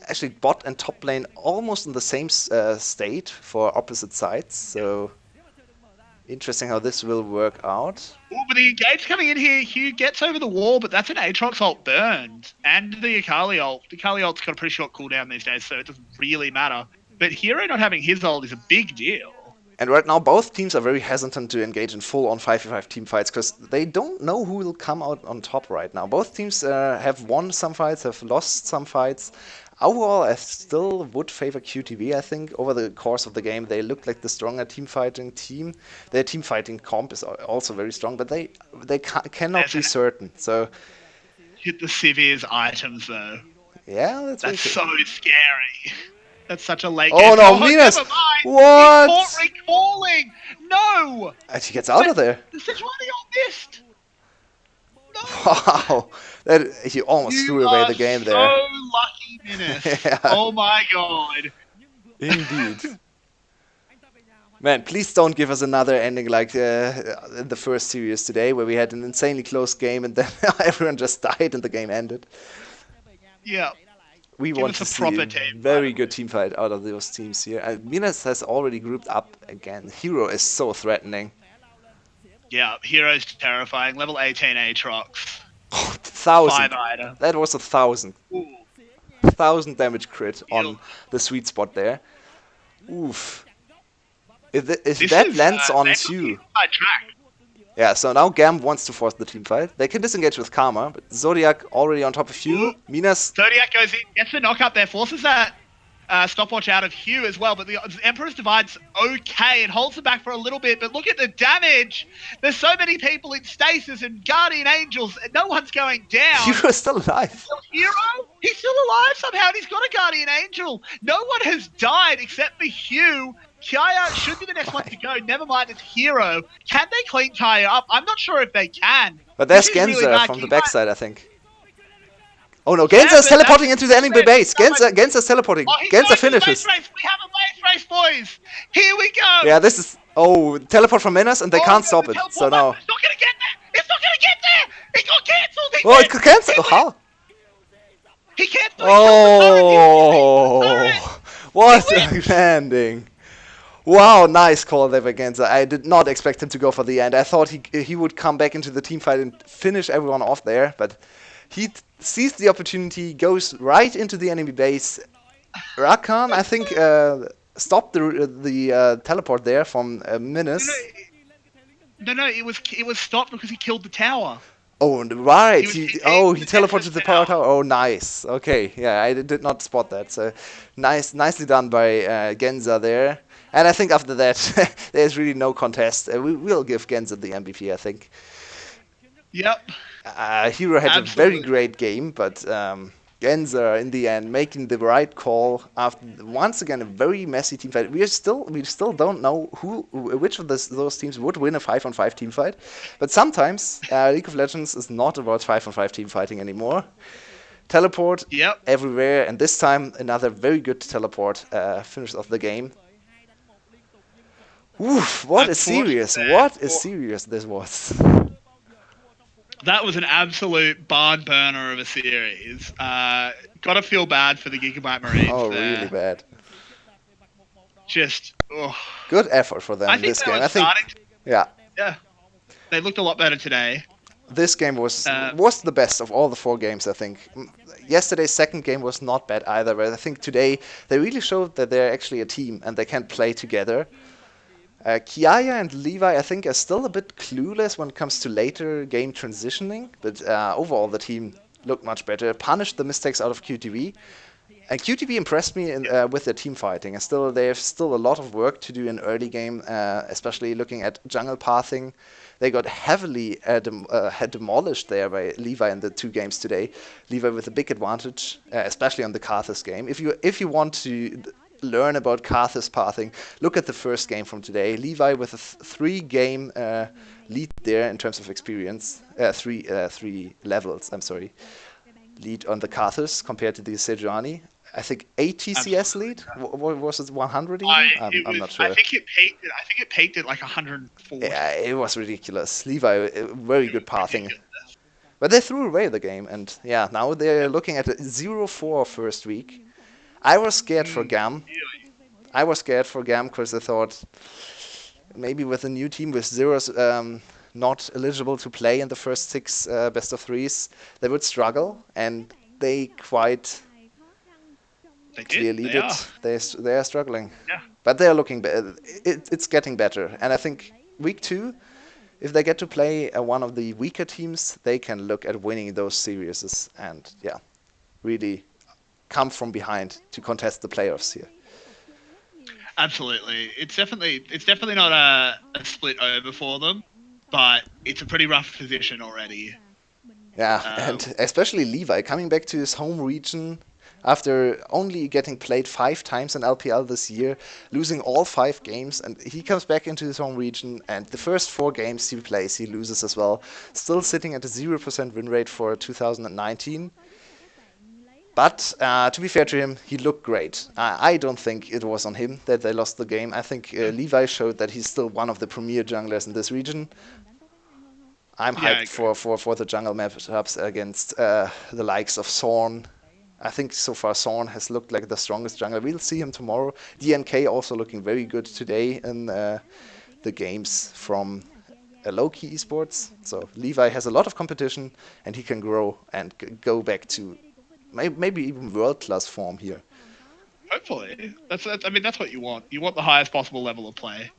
Actually, bot and top lane almost in the same state for opposite sides, so interesting how this will work out. Ooh, but the engage coming in here, Hugh gets over the wall, but that's an Aatrox ult burned. And the Akali ult. The Akali ult's got a pretty short cooldown these days, so it doesn't really matter. But Hero not having his ult is a big deal. And right now, both teams are very hesitant to engage in full-on 5v5 team fights because they don't know who will come out on top right now. Both teams have won some fights, have lost some fights. Overall, I still would favor QTV, I think. Over the course of the game, they look like the stronger team-fighting team. Their team-fighting comp is also very strong, but they cannot be certain. So, Hit the Sivir's items, though. yeah, that's so scary. That's such a late game. Oh, no, Minas! Never mind. What? He's caught recalling! No! And she gets out of there. The Sejuani ult missed! No! Wow! He almost threw away the game there. So lucky, Minas. Yeah. Oh my god. Indeed. Man, please don't give us another ending like in the first series today, where we had an insanely close game and then everyone just died and the game ended. Yeah. We Give want us to a see proper a team very fight. good team fight out of those teams here. Minas has already grouped up again. Hero is so threatening. Yeah, Hero's terrifying. Level 18 Aatrox. 1,000. 5 item. That was 1,000. Ooh. 1,000 damage crit Heal. on the sweet spot there. Oof. If This that is lands on they're looking Hugh, inside track. yeah, so now GAM wants to force the team fight. They can disengage with Karma, but Zodiac already on top of Ooh, Hugh. Minas, Zodiac goes in, gets the knock up there, forces that stopwatch out of Hugh as well. But the Emperor's Divide's okay. It holds them back for a little bit. But look at the damage. There's so many people in stasis and Guardian Angels. And no one's going down. Hugh is still alive. Hero? He's still alive somehow, and he's got a Guardian Angel. No one has died except for Hugh. Kaya should be the next one to go. Never mind, it's Hero. Can they clean Kaya up? I'm not sure if they can. But there's This is really Genza bad. from the He backside, I think. Oh no, Yeah, Genza is but teleporting that's- into the enemy base. Genza's teleporting. Oh, he's Genza going for the finishes. base race. We have a base race, boys. Here we go. Yeah, this is... Oh, teleport from Minas and they can't no, stop the it. teleport So button, now... It's not going to get there. It's not going to get there. It got cancelled. Oh, it could cancel. Oh, how? He cancelled. He killed the turret. Oh, what a landing. Wow, nice call there by Genza. I did not expect him to go for the end. I thought he would come back into the team fight and finish everyone off there, but he sees the opportunity, goes right into the enemy base. Rakan, I think, stopped the teleport there from Minas. No, it was stopped because he killed the tower. Oh, right. He He teleported to the power tower. Oh, nice. Okay, yeah, I did not spot that. So, nicely done by Genza there. And I think after that, there's really no contest. We will give Genza the MVP, I think. Yep. Hero had Absolutely. a very great game, but Genza in the end making the right call after once again a very messy team fight. We still don't know which of those teams would win a 5-on-5 team fight, but sometimes League of Legends is not about 5-on-5 team fighting anymore. Teleport Yep. everywhere, and this time another very good teleport finish of the game. Oof, what a serious this was. That was an absolute barn burner of a series. Gotta feel bad for the Gigabyte Marines. Oh, there. really bad. Just, Good effort for them I think this they game. were I think, starting. yeah, They looked a lot better today. this game was the best of all the 4 games, I think. Yesterday's second game was not bad either, but I think today they really showed that they're actually a team and they can play together. Kiaya and Levi, I think, are still a bit clueless when it comes to later game transitioning, but overall the team looked much better, punished the mistakes out of QTV. And QTV impressed me with their team fighting. And they have still a lot of work to do in early game, especially looking at jungle pathing. They got heavily demolished there by Levi in the 2 games today. Levi with a big advantage, especially on the Karthus game. If you want to learn about Karthus pathing, look at the first game from today. Levi with a 3-game lead there in terms of experience. 3 levels, I'm sorry. Lead on the Karthus compared to the Sejuani. I think 8 TCS lead. Was it 100 even? I'm not sure. I think it peaked at like 104. Yeah, it was ridiculous. Levi, very good pathing. But they threw away the game, and yeah, now they're looking at a 0-4 first week. I was scared for GAM. I was scared for GAM because I thought maybe with a new team with Zeros not eligible to play in the first 6 best of 3s, they would struggle, and they quite clearly did. They are struggling. Yeah. But they are looking better. It's getting better, and I think week 2, if they get to play one of the weaker teams, they can look at winning those series and yeah, really come from behind to contest the playoffs here. Absolutely, it's definitely not a split over for them, but it's a pretty rough position already. Yeah, and especially Levi coming back to his home region after only getting played 5 times in LPL this year, losing all 5 games, and he comes back into his home region, and the first 4 games he plays, he loses as well. Still sitting at a 0% win rate for 2019. But to be fair to him, he looked great. I don't think it was on him that they lost the game. I think Levi showed that he's still one of the premier junglers in this region. I'm hyped for the jungle matchups against the likes of Sorn. I think so far Sorn has looked like the strongest jungler. We'll see him tomorrow. DNK also looking very good today in the games from low-key esports. So Levi has a lot of competition, and he can grow and go back to maybe even world-class form here. Hopefully, that's what you want. You want the highest possible level of play.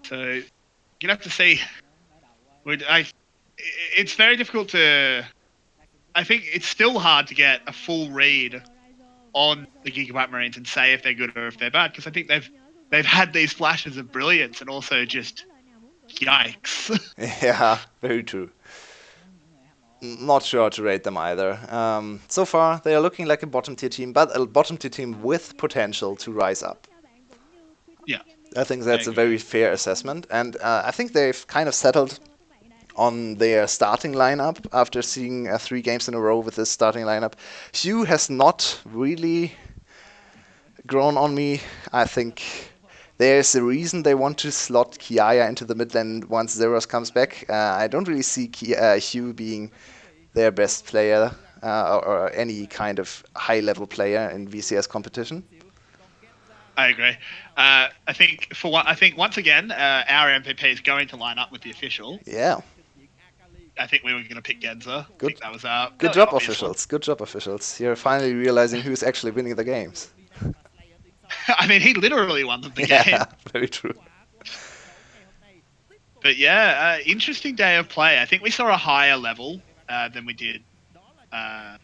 So you'd have to see. It's very difficult to. I think it's still hard to get a full read on the Gigabyte Marines and say if they're good or if they're bad, because I think they've had these flashes of brilliance and also just yikes. Yeah, very true. Not sure how to rate them either. So far, they are looking like a bottom tier team, but a bottom tier team with potential to rise up. Yeah, I think I that's a very agree. fair assessment, and I think they've kind of settled on their starting lineup after seeing 3 games in a row with this starting lineup. Hugh has not really grown on me. I think there's a reason they want to slot Kiaya into the mid lane once Zeros comes back. I don't really see Hugh being their best player or any kind of high level player in VCS competition. I agree. I think once again, our MVP is going to line up with the official. Yeah, I think we were going to pick Genza. I good. think that was a Good fairly job, obvious one. officials. Good job, officials. You're finally realizing who's actually winning the games. I mean, he literally won them the Yeah, game. very true. But yeah, interesting day of play. I think we saw a higher level than we did. Uh,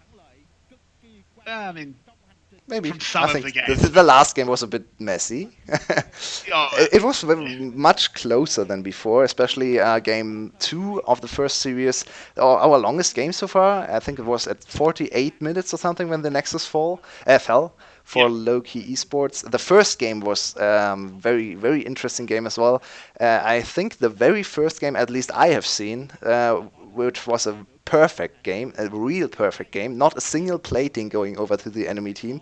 I mean, Maybe. from I some of think the the, games. the last game was a bit messy. Oh, It was much closer than before, especially game 2 of the first series, our longest game so far. I think it was at 48 minutes or something when the Nexus fell for yeah, low-key esports. The first game was very, very interesting game as well. I think the very first game, at least I have seen, which was a perfect game, a real perfect game, not a single plating going over to the enemy team.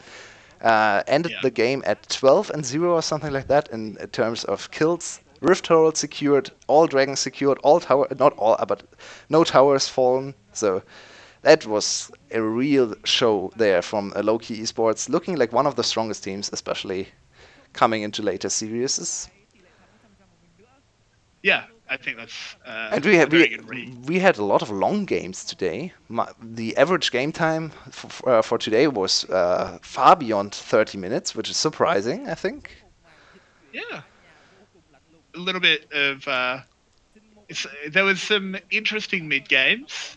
Ended yeah, the game at 12-0 or something like that in terms of kills. Rift Herald secured, all dragons secured, all tower, not all, but no towers fallen. So that was a real show there from low-key esports, looking like one of the strongest teams, especially coming into later series. yeah. I think that's And a very good read. we had a lot of long games today. The average game time for today was far beyond 30 minutes, which is surprising, I think. Yeah, a little bit of. There was some interesting mid games.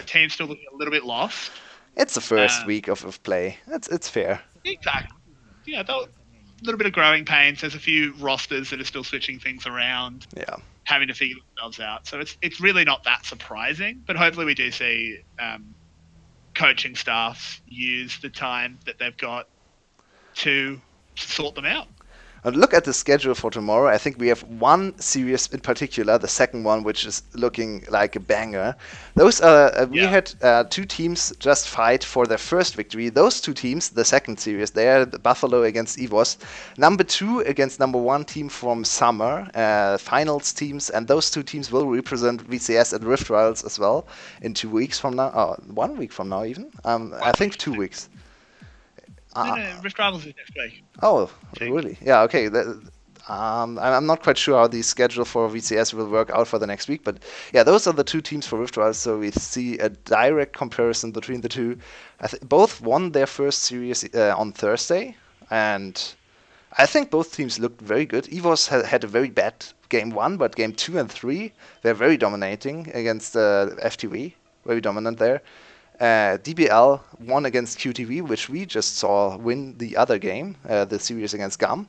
Teams still looking a little bit lost. It's the first Um, week of play. It's fair. exactly. Yeah, a little bit of growing pains. There's a few rosters that are still switching things around, Yeah. having to figure themselves out. So it's really not that surprising. But hopefully we do see coaching staffs use the time that they've got to sort them out. And look at the schedule for tomorrow. I think we have one series in particular, the second one, which is looking like a banger. Those we Yeah, had 2 teams just fight for their first victory. Those 2 teams, the second series, they are the Buffalo against EVOS, number 2 against number 1 team from summer, finals teams, and those 2 teams will represent VCS and Rift Trials as well in 2 weeks from now. 1 week from now, even. I 1 week. think 2 weeks. No, Uh, no, Rift Rivals is next week. Oh, I think. really? Yeah, okay. I'm not quite sure how the schedule for VCS will work out for the next week, but yeah, those are the 2 teams for Rift Rise, so we see a direct comparison between the two. Both won their first series on Thursday, and I think both teams looked very good. EVOS had a very bad game 1, but game 2 and 3, they're very dominating against FTV, very dominant there. DBL won against QTV, which we just saw win the other game, the series against GAM.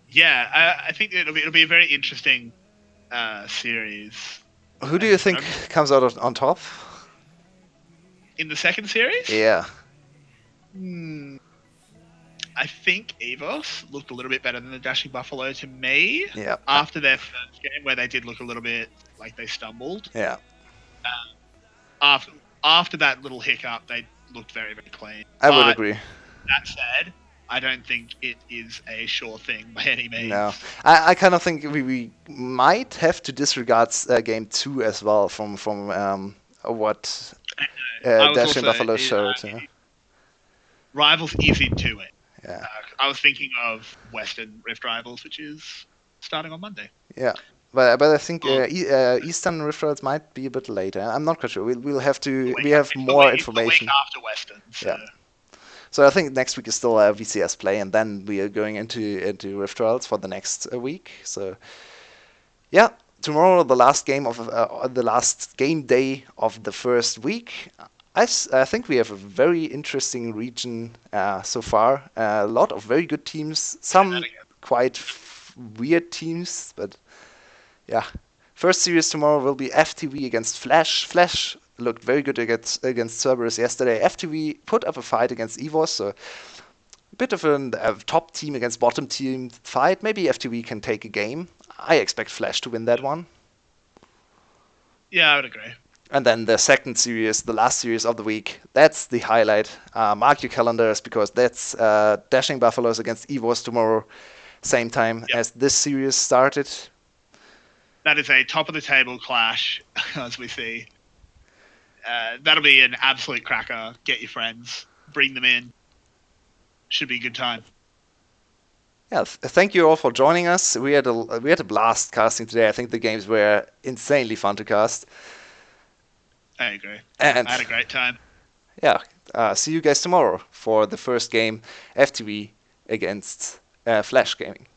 Yeah, I think it'll be a very interesting series. Who do you And think comes out on top? in the second series, Yeah, hmm, I think Evos looked a little bit better than the Dashing Buffalo to me yeah, after their first game, where they did look a little bit like they stumbled. yeah. After after that little hiccup, they looked very very clean. I would But agree. that said, I don't think it is a sure thing by any No, means. I kind of think we might have to disregard game 2 as well from what I was Dash and also Buffalo showed. Rivals is into it. Yeah, I was thinking of Western Rift Rivals, which is starting on Monday. yeah. But I think Um, Eastern Rift Rails might be a bit later. I'm not quite sure. We'll have the to. week, We have it's more it's the week information. after Western, so Yeah. So I think next week is still a VCS play, and then we are going into Rift Trials for the next week. So yeah, tomorrow the last game day of the first week. I think we have a very interesting region so far. A lot of very good teams, Say that some again. quite weird teams, but yeah. First series tomorrow will be FTV against Flash. Flash looked very good against Cerberus yesterday. FTV put up a fight against EVOS, so a bit of a top team against bottom team fight. Maybe FTV can take a game. I expect Flash to win that one. Yeah, I would agree. And then the second series, the last series of the week, that's the highlight. Mark your calendars because that's Dashing Buffaloes against EVOS tomorrow, same time Yep. as this series started. That is a top of the table clash, as we see. That'll be an absolute cracker. Get your friends, bring them in. Should be a good time. Yeah, thank you all for joining us. We had a blast casting today. I think the games were insanely fun to cast. I agree. And I had a great time. yeah, see you guys tomorrow for the first game, FTV against Flash Gaming.